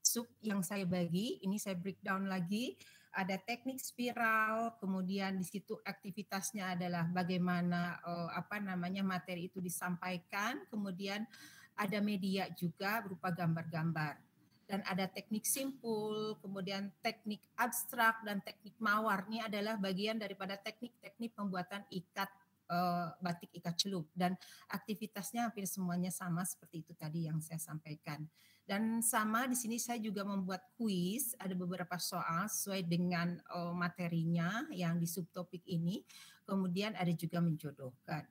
sub yang saya bagi, ini saya breakdown lagi. Ada teknik spiral, kemudian di situ aktivitasnya adalah bagaimana materi itu disampaikan, kemudian ada media juga berupa gambar-gambar. Dan ada teknik simpul, kemudian teknik abstrak, dan teknik mawar. Ini adalah bagian daripada teknik-teknik pembuatan batik ikat celup, dan aktivitasnya hampir semuanya sama seperti itu tadi yang saya sampaikan. Dan sama di sini saya juga membuat kuis, ada beberapa soal sesuai dengan materinya yang di subtopik ini, kemudian ada juga menjodohkan.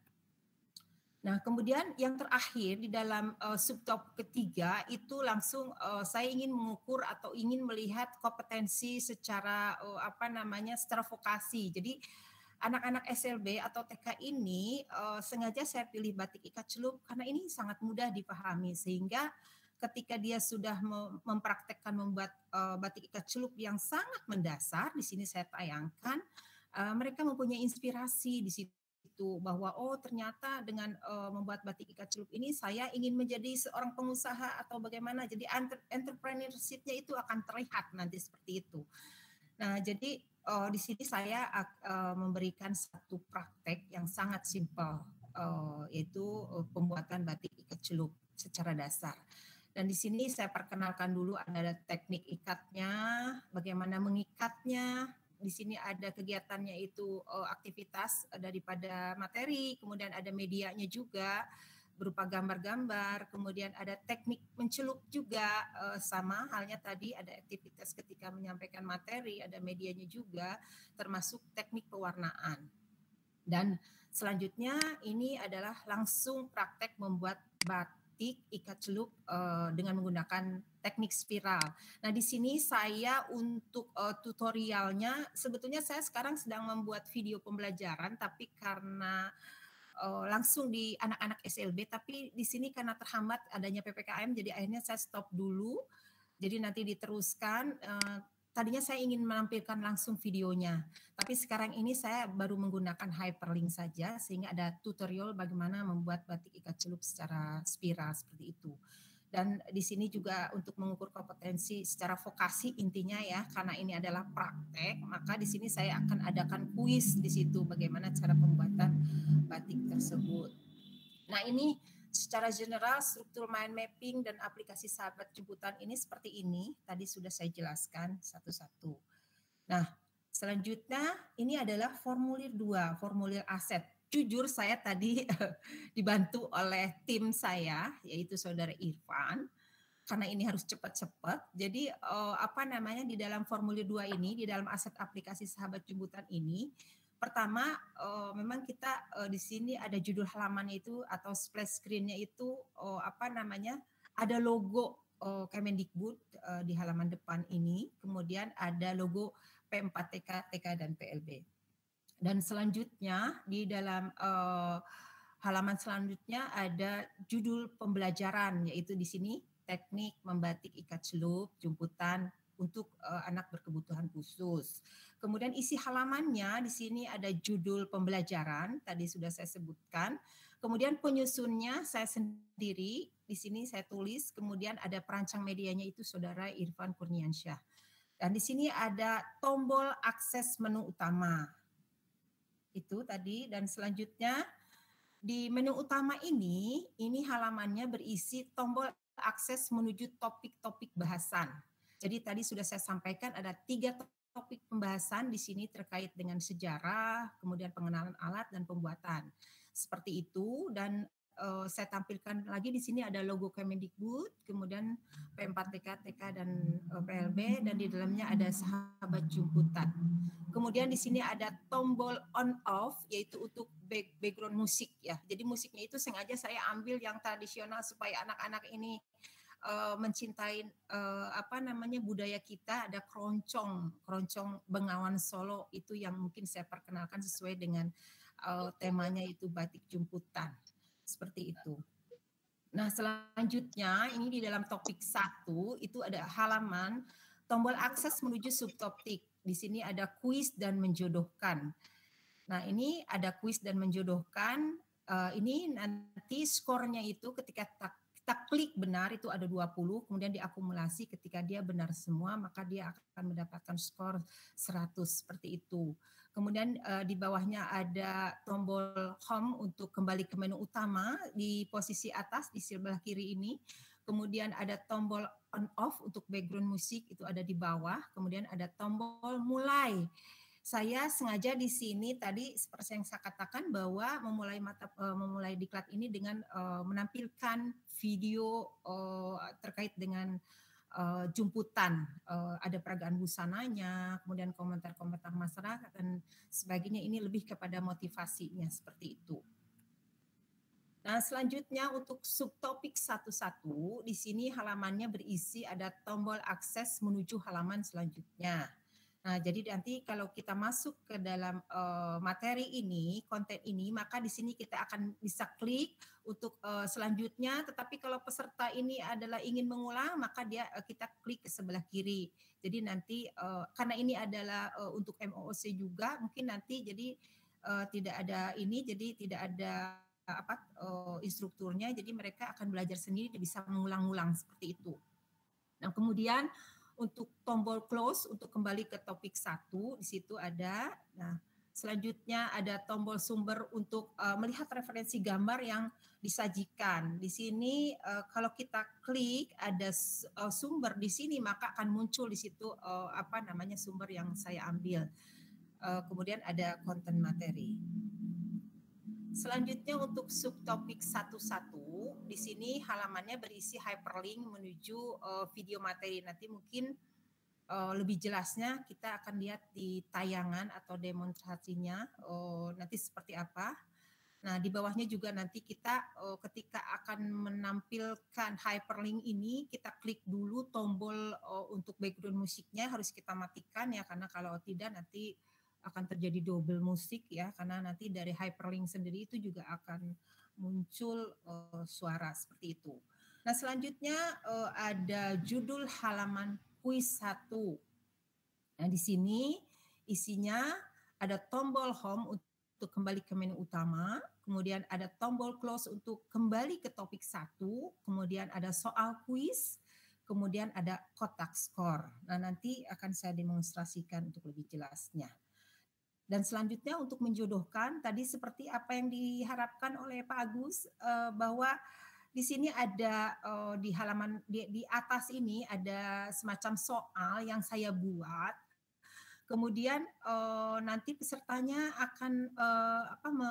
Nah, kemudian yang terakhir di dalam subtopik ketiga itu langsung saya ingin mengukur atau ingin melihat kompetensi secara secara vokasi. Jadi anak-anak SLB atau TK ini sengaja saya pilih batik ikat celup karena ini sangat mudah dipahami, sehingga ketika dia sudah mempraktekkan membuat batik ikat celup yang sangat mendasar, di sini saya tayangkan, mereka mempunyai inspirasi di situ bahwa ternyata dengan membuat batik ikat celup ini saya ingin menjadi seorang pengusaha atau bagaimana, jadi entrepreneurship-nya itu akan terlihat nanti seperti itu. Nah, jadi di sini saya memberikan satu praktek yang sangat simpel, yaitu pembuatan batik ikat celup secara dasar. Dan di sini saya perkenalkan dulu ada teknik ikatnya, bagaimana mengikatnya. Di sini ada kegiatannya itu aktivitas daripada materi, kemudian ada medianya juga, berupa gambar-gambar, kemudian ada teknik mencelup juga, sama halnya tadi ada aktivitas ketika menyampaikan materi, ada medianya juga, termasuk teknik pewarnaan. Dan selanjutnya ini adalah langsung praktek membuat batik ikat celup dengan menggunakan teknik spiral. Nah, di sini saya untuk tutorialnya, sebetulnya saya sekarang sedang membuat video pembelajaran, tapi karena langsung di anak-anak SLB, tapi di sini karena terhambat adanya PPKM, jadi akhirnya saya stop dulu. Jadi nanti diteruskan. Tadinya saya ingin menampilkan langsung videonya, tapi sekarang ini saya baru menggunakan hyperlink saja, sehingga ada tutorial bagaimana membuat batik ikat celup secara spiral seperti itu. Dan di sini juga untuk mengukur kompetensi secara vokasi intinya ya, karena ini adalah praktek, maka di sini saya akan adakan kuis di situ bagaimana cara pembuatan batik tersebut. Nah, ini secara general struktur mind mapping dan aplikasi sahabat jemputan ini seperti ini. Tadi sudah saya jelaskan satu-satu. Nah, selanjutnya ini adalah formulir 2, formulir aset. Jujur saya tadi dibantu oleh tim saya, yaitu Saudara Irfan, karena ini harus cepat-cepat. Jadi di dalam formulir 2 ini, di dalam aset aplikasi sahabat jemputan ini, pertama memang kita di sini ada judul halamannya itu atau splash screen-nya itu ada logo Kemendikbud di halaman depan ini, kemudian ada logo P4TK, TK dan PLB. Dan selanjutnya di dalam halaman selanjutnya ada judul pembelajaran, yaitu di sini teknik membatik ikat celup jemputan untuk anak berkebutuhan khusus. Kemudian isi halamannya di sini ada judul pembelajaran, tadi sudah saya sebutkan. Kemudian penyusunnya saya sendiri, di sini saya tulis, kemudian ada perancang medianya itu Saudara Irfan Kurniansyah. Dan di sini ada tombol akses menu utama. Itu tadi, dan selanjutnya di menu utama ini halamannya berisi tombol akses menuju topik-topik bahasan. Jadi tadi sudah saya sampaikan ada 3 topik pembahasan di sini terkait dengan sejarah, kemudian pengenalan alat dan pembuatan. Seperti itu, dan saya tampilkan lagi di sini ada logo Kemendikbud, kemudian P4TK, TK dan PLB, dan di dalamnya ada sahabat jemputan. Kemudian di sini ada tombol on off, yaitu untuk background musik ya. Jadi musiknya itu sengaja saya ambil yang tradisional supaya anak-anak ini mencintai budaya kita. Ada keroncong Bengawan Solo itu yang mungkin saya perkenalkan sesuai dengan temanya itu batik jemputan. Seperti itu. Nah, selanjutnya ini di dalam topik 1 itu ada halaman tombol akses menuju subtopik. Di sini ada kuis dan menjodohkan. Nah, ini ada kuis dan menjodohkan. Ini nanti skornya itu ketika kita klik benar itu ada 20, kemudian diakumulasi ketika dia benar semua, maka dia akan mendapatkan skor 100 seperti itu. Kemudian di bawahnya ada tombol home untuk kembali ke menu utama di posisi atas di sebelah kiri ini. Kemudian ada tombol on off untuk background musik itu ada di bawah. Kemudian ada tombol mulai. Saya sengaja di sini tadi seperti yang saya katakan bahwa memulai diklat ini dengan menampilkan video terkait dengan jemputan, ada peragaan busananya, kemudian komentar-komentar masyarakat dan sebagainya. Ini lebih kepada motivasinya seperti itu. Nah, selanjutnya untuk subtopik 1.1 di sini halamannya berisi ada tombol akses menuju halaman selanjutnya. Nah, jadi nanti kalau kita masuk ke dalam materi ini, konten ini, maka di sini kita akan bisa klik untuk selanjutnya. Tetapi kalau peserta ini adalah ingin mengulang, maka kita klik ke sebelah kiri. Jadi nanti karena ini adalah untuk MOOC juga, mungkin nanti jadi tidak ada ini, jadi tidak ada instrukturnya. Jadi mereka akan belajar sendiri, bisa mengulang-ulang seperti itu. Nah, kemudian untuk tombol close untuk kembali ke topik 1 di situ ada. Nah, selanjutnya ada tombol sumber untuk melihat referensi gambar yang disajikan. Di sini kalau kita klik ada sumber di sini maka akan muncul di situ sumber yang saya ambil. Kemudian ada konten materi. Selanjutnya untuk subtopik 1.1 di sini halamannya berisi hyperlink menuju video materi. Nanti mungkin lebih jelasnya kita akan lihat di tayangan atau demonstrasinya nanti seperti apa. Nah, di bawahnya juga nanti kita ketika akan menampilkan hyperlink ini, kita klik dulu tombol untuk background musiknya harus kita matikan ya, karena kalau tidak nanti akan terjadi double musik ya, karena nanti dari hyperlink sendiri itu juga akan muncul suara seperti itu. Nah, selanjutnya ada judul halaman kuis 1. Nah, di sini isinya ada tombol home untuk kembali ke menu utama, kemudian ada tombol close untuk kembali ke topik 1, kemudian ada soal kuis, kemudian ada kotak skor. Nah, nanti akan saya demonstrasikan untuk lebih jelasnya. Dan selanjutnya untuk menjodohkan, tadi seperti apa yang diharapkan oleh Pak Agus, bahwa di sini ada di halaman di atas ini ada semacam soal yang saya buat. Kemudian nanti pesertanya akan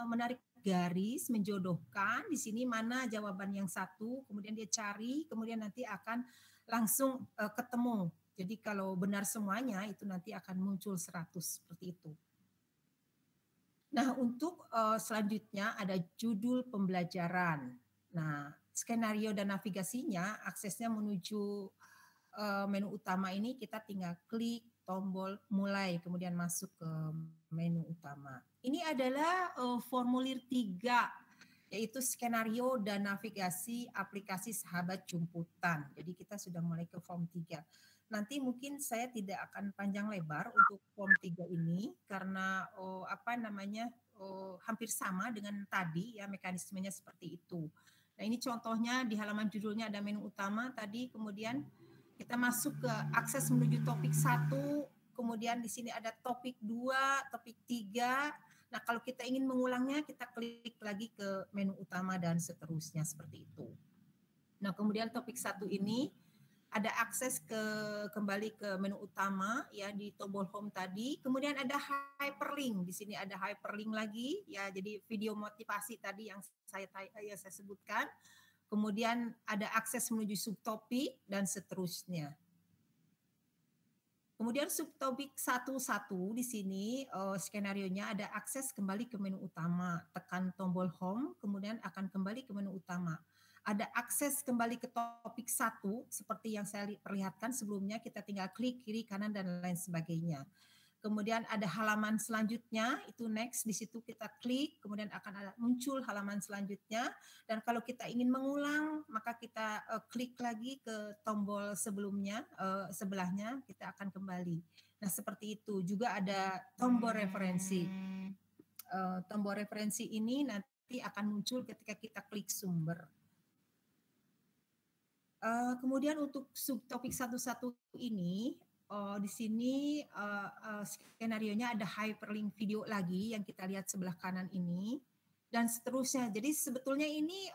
menarik garis, menjodohkan di sini mana jawaban yang satu, kemudian dia cari, kemudian nanti akan langsung ketemu. Jadi kalau benar semuanya itu nanti akan muncul 100 seperti itu. Nah, untuk selanjutnya ada judul pembelajaran. Nah, skenario dan navigasinya aksesnya menuju menu utama ini kita tinggal klik tombol mulai, kemudian masuk ke menu utama. Ini adalah formulir 3, yaitu skenario dan navigasi aplikasi sahabat jemputan. Jadi kita sudah mulai ke form 3. Nanti mungkin saya tidak akan panjang lebar untuk form 3 ini, karena hampir sama dengan tadi ya, mekanismenya seperti itu. Nah, ini contohnya di halaman judulnya ada menu utama tadi, kemudian kita masuk ke akses menuju topik 1, kemudian di sini ada topik 2, topik 3. Nah, kalau kita ingin mengulangnya, kita klik lagi ke menu utama dan seterusnya seperti itu. Nah, kemudian topik 1 ini ada akses kembali ke menu utama ya di tombol home tadi. Kemudian ada hyperlink. Di sini ada hyperlink lagi ya, jadi video motivasi tadi yang saya sebutkan. Kemudian ada akses menuju subtopik dan seterusnya. Kemudian subtopik 1.1 di sini skenarionya ada akses kembali ke menu utama. Tekan tombol home, kemudian akan kembali ke menu utama. Ada akses kembali ke topik 1 seperti yang saya perlihatkan sebelumnya, kita tinggal klik kiri, kanan, dan lain sebagainya. Kemudian ada halaman selanjutnya, itu next, di situ kita klik, kemudian akan ada muncul halaman selanjutnya. Dan kalau kita ingin mengulang, maka kita klik lagi ke tombol sebelumnya, sebelahnya, kita akan kembali. Nah, seperti itu. Juga ada tombol referensi. Tombol referensi ini nanti akan muncul ketika kita klik sumber. Kemudian untuk subtopik 1.1 ini, di sini skenarionya ada hyperlink video lagi yang kita lihat sebelah kanan ini dan seterusnya. Jadi sebetulnya ini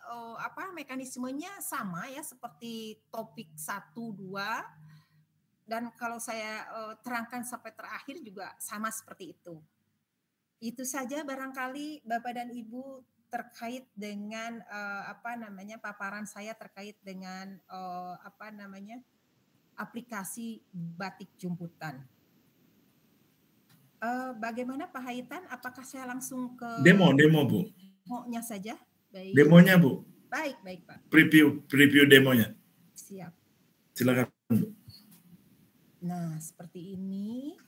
mekanismenya sama ya seperti topik 1, 2, dan kalau saya terangkan sampai terakhir juga sama seperti itu. Itu saja barangkali Bapak dan Ibu terkait dengan paparan saya terkait dengan aplikasi batik jumputan. Bagaimana Pak Haitan? Apakah saya langsung ke demo Bu? Demonya saja. Baik. Demonya Bu. Baik Pak. Preview demonya. Siap. Silakan Bu. Nah, seperti ini.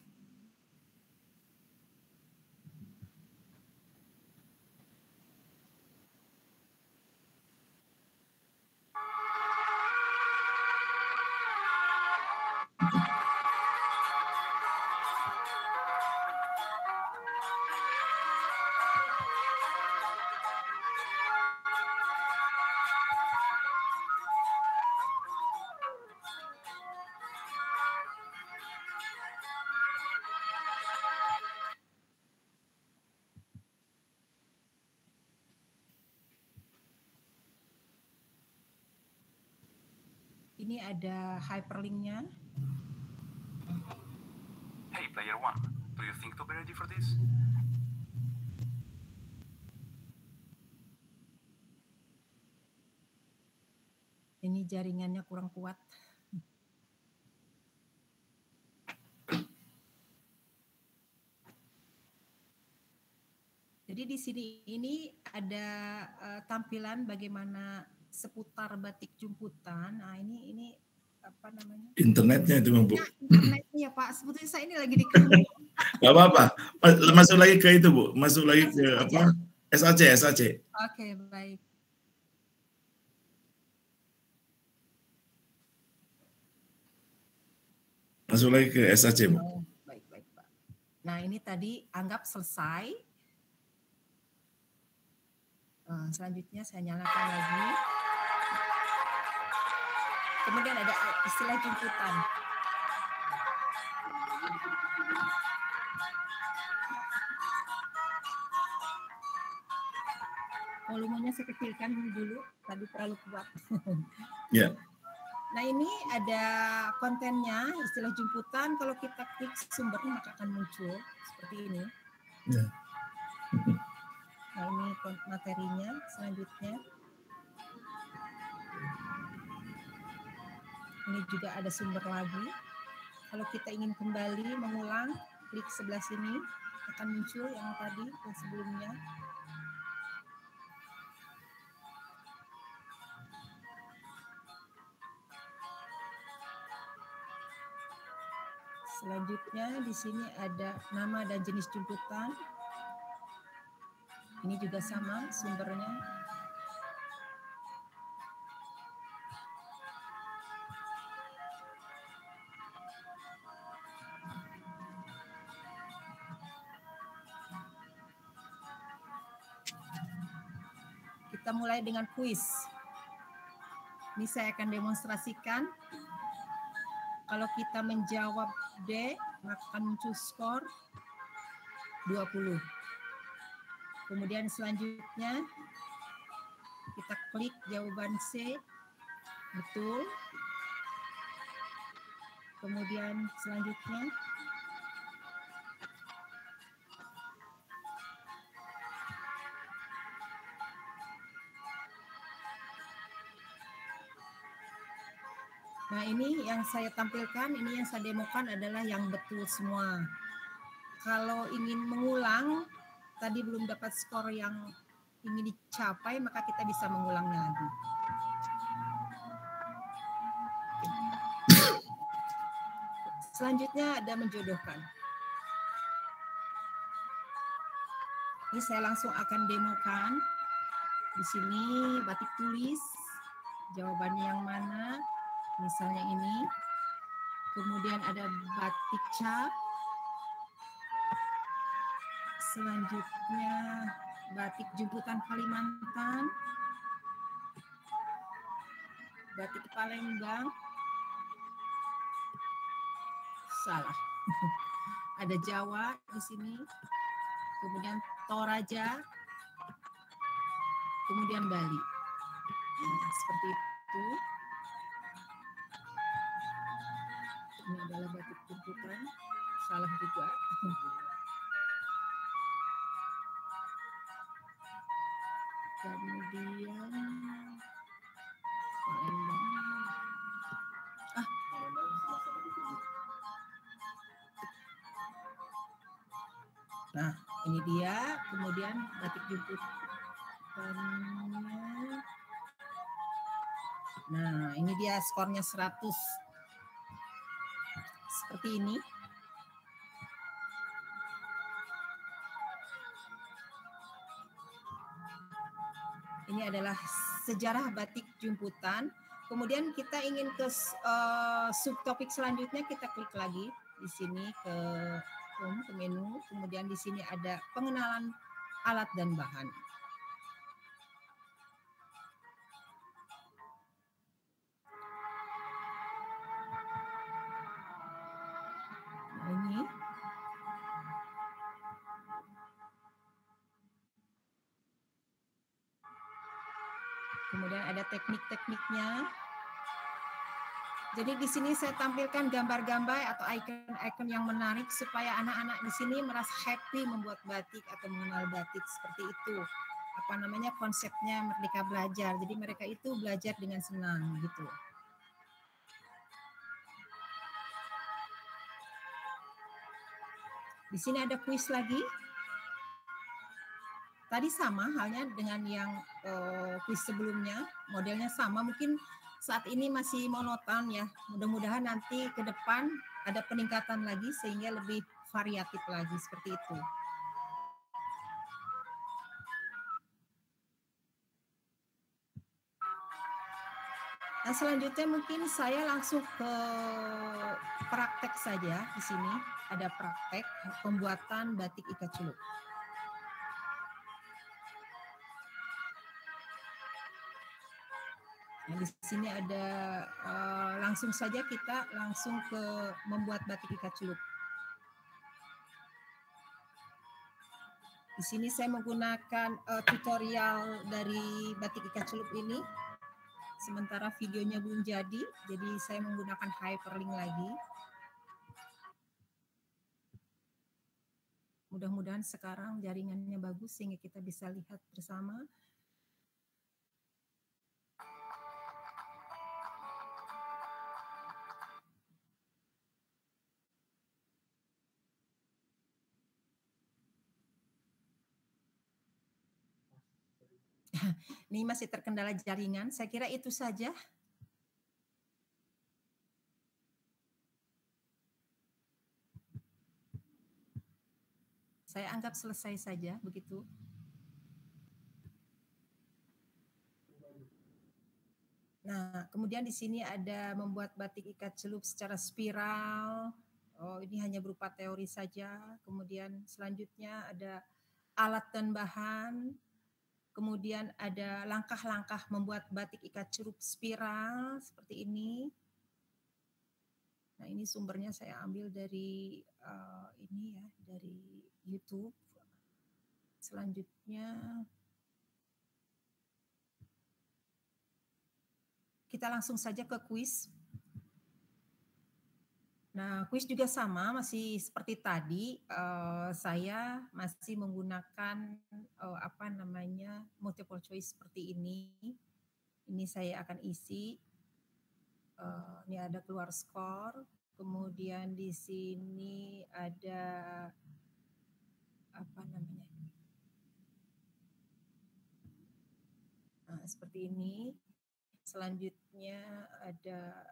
Ini ada hyperlinknya. Hey player one, do you think to be ready for this? jaringannya kurang kuat. Jadi di sini ini ada tampilan bagaimana seputar batik jumputan. Nah, ini apa namanya? Internetnya itu, Bu. Internetnya, Pak. Sebetulnya saya ini lagi di kantor. Gak apa-apa. Masuk lagi ke itu, Bu. Masuk lagi ke apa? SAC. Oke, baik. Masuk lagi ke SAC, Bu. Oh, baik, Pak. Nah, ini tadi anggap selesai. Selanjutnya saya nyalakan lagi. Kemudian ada istilah jumputan. Volumenya saya kecilkan dulu, tadi terlalu kuat. Ya. Nah, ini ada kontennya, istilah jumputan. Kalau kita klik sumbernya maka akan muncul seperti ini. Ya. Nah, ini materinya selanjutnya. Ini juga ada sumber lagi. Kalau kita ingin kembali mengulang, klik sebelah sini, akan muncul yang tadi, yang sebelumnya. Selanjutnya di sini ada nama dan jenis jumputan. Ini juga sama sumbernya. Kita mulai dengan kuis. Ini saya akan demonstrasikan. Kalau kita menjawab D, maka akan muncul skor 20. Kemudian selanjutnya kita klik jawaban C, betul. Kemudian selanjutnya nah, ini yang saya tampilkan, ini yang saya demokan adalah yang betul semua. Kalau ingin mengulang, tadi belum dapat skor yang ingin dicapai, maka kita bisa mengulangnya lagi. Selanjutnya ada menjodohkan. Ini saya langsung akan demokan. Di sini batik tulis, jawabannya yang mana? Misalnya ini. Kemudian ada batik cap. Selanjutnya batik jumputan Kalimantan. Batik Palembang. Salah. Ada Jawa di sini. Kemudian Toraja. Kemudian Bali. Nah, seperti itu. Ini adalah batik jumputan. Salah juga. Kemudian nah, ini dia. Kemudian batik jumputannya. Nah, ini dia skornya 100. Seperti ini. Ini adalah sejarah batik jumputan. Kemudian kita ingin ke subtopik selanjutnya, kita klik lagi di sini ke home, ke menu. Kemudian di sini ada pengenalan alat dan bahan. Nah, ini. Kemudian ada teknik-tekniknya. Jadi di sini saya tampilkan gambar-gambar atau icon-icon yang menarik supaya anak-anak di sini merasa happy membuat batik atau mengenal batik seperti itu. konsepnya Merdeka Belajar. Jadi mereka itu belajar dengan senang gitu. Di sini ada kuis lagi. Tadi sama halnya dengan yang kuis sebelumnya, modelnya sama. Mungkin saat ini masih monoton ya. Mudah-mudahan nanti ke depan ada peningkatan lagi sehingga lebih variatif lagi seperti itu. Nah, selanjutnya mungkin saya langsung ke praktek saja di sini. Ada praktek pembuatan batik ikat celup. Nah, di sini ada langsung saja kita langsung ke membuat batik ikat celup. Di sini saya menggunakan tutorial dari batik ikat celup ini. Sementara videonya belum jadi saya menggunakan hyperlink lagi. Mudah-mudahan sekarang jaringannya bagus sehingga kita bisa lihat bersama. Ini masih terkendala jaringan. Saya kira itu saja. Saya anggap selesai saja begitu. Nah, kemudian di sini ada membuat batik ikat celup secara spiral. Oh, ini hanya berupa teori saja. Kemudian selanjutnya ada alat dan bahan. Kemudian ada langkah-langkah membuat batik ikat celup spiral seperti ini. Nah, ini sumbernya saya ambil dari ini ya, dari YouTube. Selanjutnya kita langsung saja ke kuis. Nah, kuis juga sama, masih seperti tadi. Saya masih menggunakan multiple choice seperti ini. Ini saya akan isi. Ini ada keluar skor. Kemudian di sini ada Nah, seperti ini. Selanjutnya ada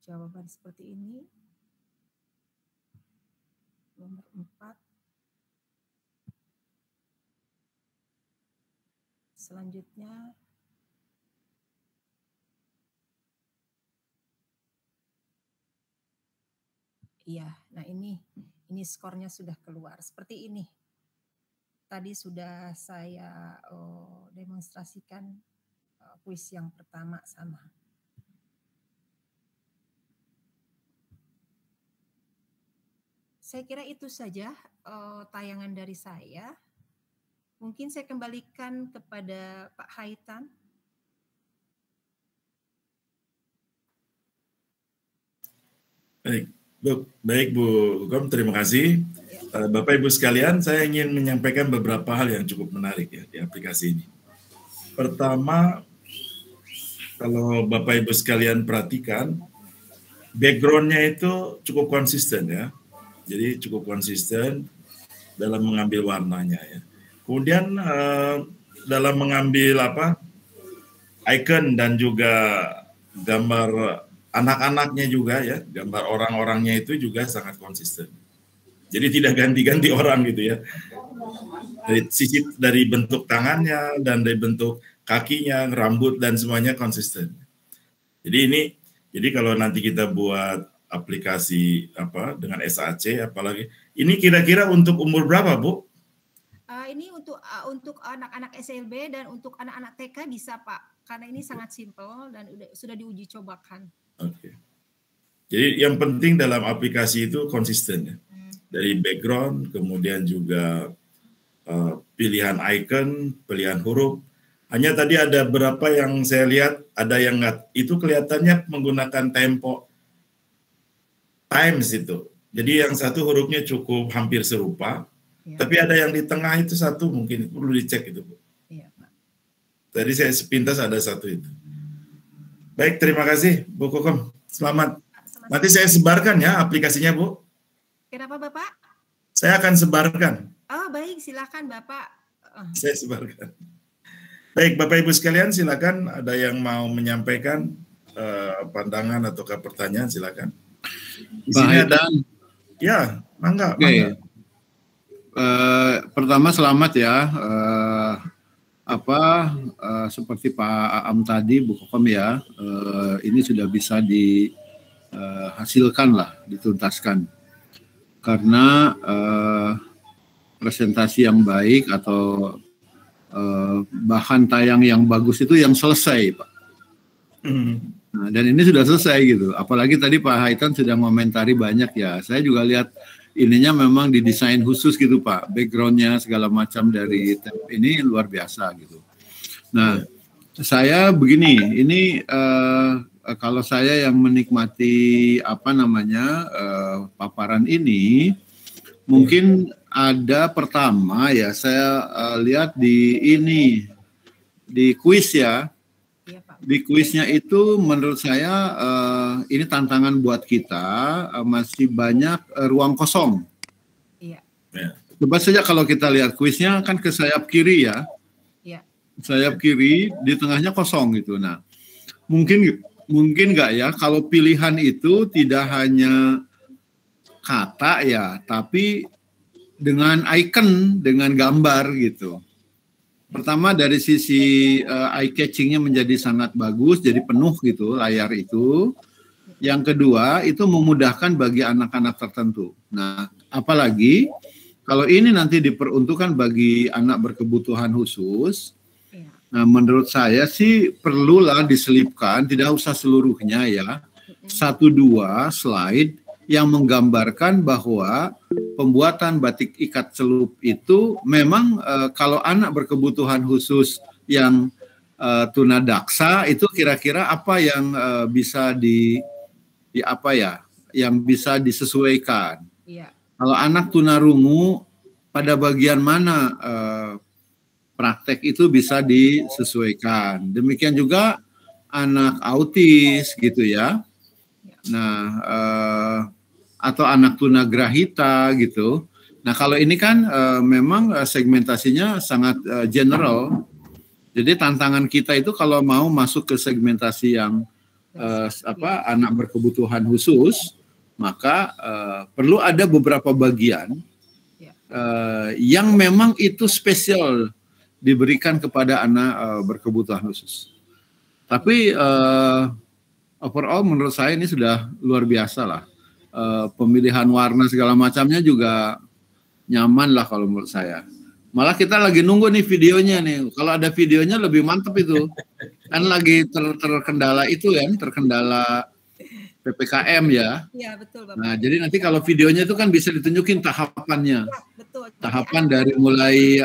jawaban seperti ini. Nomor 4. Selanjutnya iya, nah ini skornya sudah keluar seperti ini. Tadi sudah saya demonstrasikan kuis yang pertama sama. Saya kira itu saja tayangan dari saya. Mungkin saya kembalikan kepada Pak Haitan. Baik Bu Gom, terima kasih. Bapak Ibu sekalian, saya ingin menyampaikan beberapa hal yang cukup menarik ya di aplikasi ini. Pertama, kalau Bapak Ibu sekalian perhatikan, background-nya itu cukup konsisten ya. Jadi cukup konsisten dalam mengambil warnanya ya. Kemudian dalam mengambil icon dan juga gambar anak-anaknya juga ya, gambar orang-orangnya itu juga sangat konsisten. Jadi tidak ganti-ganti orang gitu ya. Dari bentuk tangannya dan dari bentuk kakinya, rambut dan semuanya konsisten. Jadi kalau nanti kita buat aplikasi dengan SAC apalagi, ini kira-kira untuk umur berapa, Bu? Ini untuk anak-anak SLB dan untuk anak-anak TK bisa, Pak. Karena ini sangat simpel dan sudah diuji cobakan. Oke. Jadi yang penting dalam aplikasi itu konsisten ya. Dari background, kemudian juga pilihan icon, pilihan huruf. Hanya tadi ada beberapa yang saya lihat, ada yang nggak, itu kelihatannya menggunakan tempo times itu. Jadi yang satu hurufnya cukup hampir serupa, Ya. tapi ada yang di tengah itu satu, mungkin perlu dicek itu, Bu. Iya, Pak. Tadi saya sepintas ada satu itu. Baik, terima kasih Bu Kokom. Selamat. Nanti saya sebarkan ya aplikasinya, Bu. Kenapa Bapak? Saya akan sebarkan. Oh baik, silakan Bapak. Saya sebarkan. Baik, Bapak Ibu sekalian, silakan ada yang mau menyampaikan pandangan atau pertanyaan, silakan. Di sini ada. Ya, mangga. Oke. Mangga. Pertama selamat ya. Seperti Pak Aam tadi, Bu Kokom ya, ini sudah bisa dihasilkan lah, dituntaskan. Karena presentasi yang baik atau bahan tayang yang bagus itu yang selesai, Pak. Nah, dan ini sudah selesai gitu. Apalagi tadi Pak Haitan sudah komentari banyak ya. Saya juga lihat ininya memang didesain khusus gitu Pak. Backgroundnya segala macam dari ini luar biasa gitu. Nah, saya begini. Ini kalau saya yang menikmati paparan ini, mungkin ada pertama ya. Saya lihat di kuis ya. Di kuisnya itu menurut saya ini tantangan buat kita, masih banyak ruang kosong. Iya. Coba saja kalau kita lihat kuisnya kan ke sayap kiri ya. Iya. Sayap kiri di tengahnya kosong gitu. Nah, mungkin nggak ya kalau pilihan itu tidak hanya kata ya, tapi dengan icon, dengan gambar gitu. Pertama dari sisi eye catching-nya menjadi sangat bagus, jadi penuh gitu layar itu. Yang kedua itu memudahkan bagi anak-anak tertentu. Nah, apalagi kalau ini nanti diperuntukkan bagi anak berkebutuhan khusus. Nah, menurut saya sih perlulah diselipkan, tidak usah seluruhnya ya, 1-2 slide yang menggambarkan bahwa pembuatan batik ikat celup itu memang kalau anak berkebutuhan khusus yang tunadaksa itu kira-kira apa yang bisa yang bisa disesuaikan. Iya. Kalau anak tunarungu pada bagian mana praktek itu bisa disesuaikan. Demikian juga anak autis gitu ya. Nah, atau anak tunagrahita gitu. Nah, kalau ini kan memang segmentasinya sangat general. Jadi tantangan kita itu kalau mau masuk ke segmentasi yang anak berkebutuhan khusus, maka perlu ada beberapa bagian yang memang itu spesial diberikan kepada anak berkebutuhan khusus. Tapi overall menurut saya ini sudah luar biasa lah. Pemilihan warna segala macamnya juga nyaman lah kalau menurut saya. Malah kita lagi nunggu nih videonya nih. Kalau ada videonya lebih mantep itu. Kan lagi terkendala itu kan, terkendala PPKM ya. Iya, betul Bapak. Nah, jadi nanti kalau videonya itu kan bisa ditunjukin tahapannya. Ya, betul. Tahapan dari mulai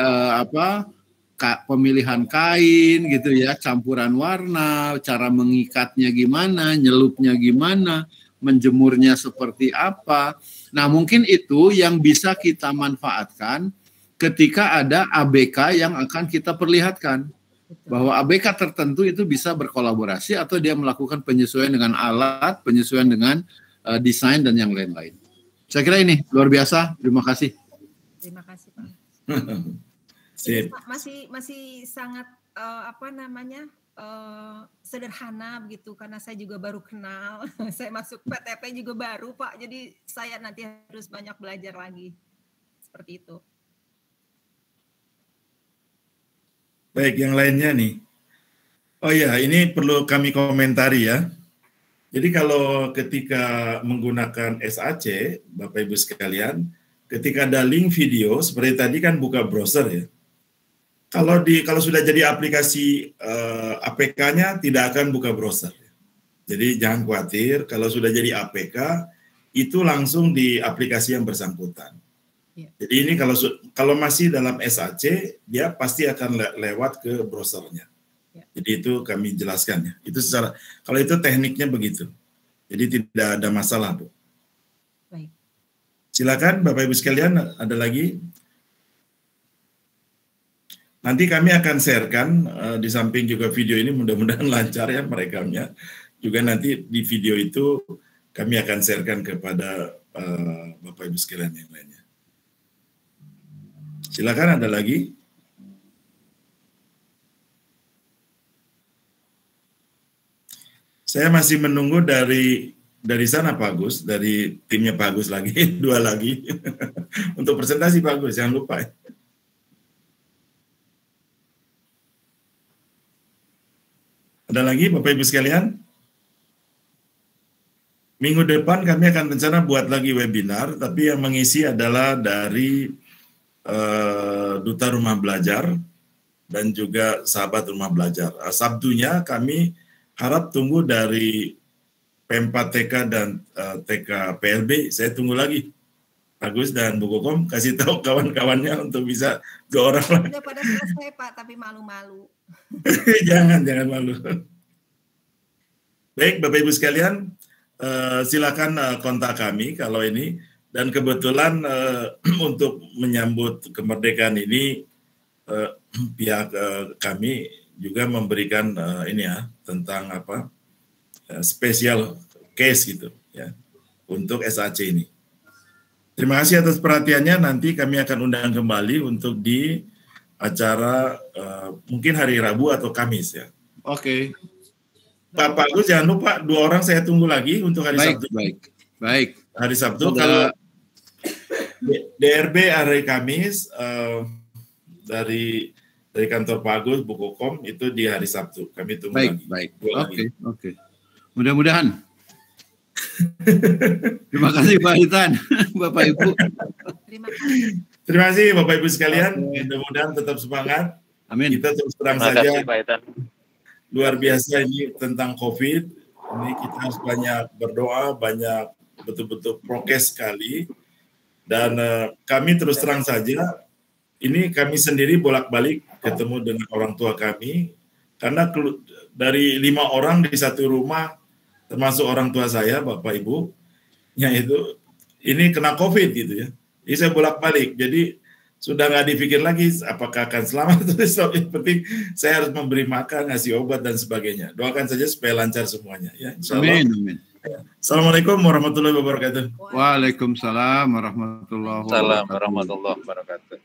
pemilihan kain gitu ya, campuran warna, cara mengikatnya gimana, nyelupnya gimana, menjemurnya seperti apa. Nah, mungkin itu yang bisa kita manfaatkan ketika ada ABK yang akan kita perlihatkan. Bahwa ABK tertentu itu bisa berkolaborasi atau dia melakukan penyesuaian dengan alat, penyesuaian dengan desain dan yang lain-lain. Saya kira ini luar biasa. Terima kasih. Terima kasih Pak. Sip. Masih sangat sederhana begitu karena saya juga baru kenal. Saya masuk PTP juga baru Pak. Jadi saya nanti harus banyak belajar lagi. Seperti itu. Baik, yang lainnya nih. Oh ya, ini perlu kami komentari ya. Jadi kalau ketika menggunakan SAC, Bapak Ibu sekalian, ketika ada link video, seperti tadi kan buka browser ya. Kalau sudah jadi aplikasi APK-nya tidak akan buka browser. Jadi jangan khawatir, kalau sudah jadi APK, itu langsung di aplikasi yang bersangkutan. Jadi ini kalau masih dalam SAC, dia pasti akan lewat ke browsernya. Jadi itu kami jelaskan ya. Itu kalau itu tekniknya begitu. Jadi tidak ada masalah, Bu. Baik. Silakan Bapak Ibu sekalian, ada lagi? Nanti kami akan sharekan di samping juga video ini, mudah-mudahan lancar ya merekamnya. Juga nanti di video itu kami akan sharekan kepada Bapak Ibu sekalian yang lainnya. Silakan, ada lagi? Saya masih menunggu dari sana Pak Agus, dari timnya Pak Agus lagi, 2 lagi. Untuk presentasi Pak Agus, jangan lupa. Ada lagi Bapak Ibu sekalian? Minggu depan kami akan rencana buat lagi webinar, tapi yang mengisi adalah dari Duta Rumah Belajar dan juga Sahabat Rumah Belajar. Sabtunya kami harap tunggu dari P4 TK dan TK PLB. Saya tunggu lagi. Agus dan Bu Kokom kasih tahu kawan-kawannya untuk bisa 2 orang lagi. Sudah pada selesai Pak, tapi malu-malu. jangan malu. Baik Bapak Ibu sekalian, silakan kontak kami kalau ini. Dan kebetulan untuk menyambut kemerdekaan ini pihak kami juga memberikan ini ya tentang apa spesial case gitu ya untuk SAC ini. Terima kasih atas perhatiannya. Nanti kami akan undang kembali untuk di acara mungkin hari Rabu atau Kamis ya. Oke. Pak Agus jangan lupa 2 orang saya tunggu lagi untuk hari Sabtu. Baik. Hari Sabtu kalau DRB hari Kamis dari kantor Pak Agus, Bu Kokom itu di hari Sabtu. Kami tunggu lagi. Baik. Oke. Mudah-mudahan. Terima kasih Pak Hitan, Bapak Ibu. Terima kasih Bapak Ibu sekalian. Mudah-mudahan tetap semangat. Amin. Kita terus terang saja. Luar biasa ini tentang COVID. Ini kita harus banyak berdoa, banyak betul-betul prokes sekali. Dan kami terus terang saja, ini kami sendiri bolak-balik ketemu dengan orang tua kami, karena dari 5 orang di satu rumah, termasuk orang tua saya, Bapak Ibu, yaitu ini kena COVID gitu ya. Jadi saya bolak-balik, jadi sudah nggak dipikir lagi apakah akan selamat. Yang penting saya harus memberi makan, ngasih obat dan sebagainya. Doakan saja supaya lancar semuanya. Ya, Amin. Assalamualaikum warahmatullahi wabarakatuh. Waalaikumsalam warahmatullahi wabarakatuh. Warahmatullahi wabarakatuh.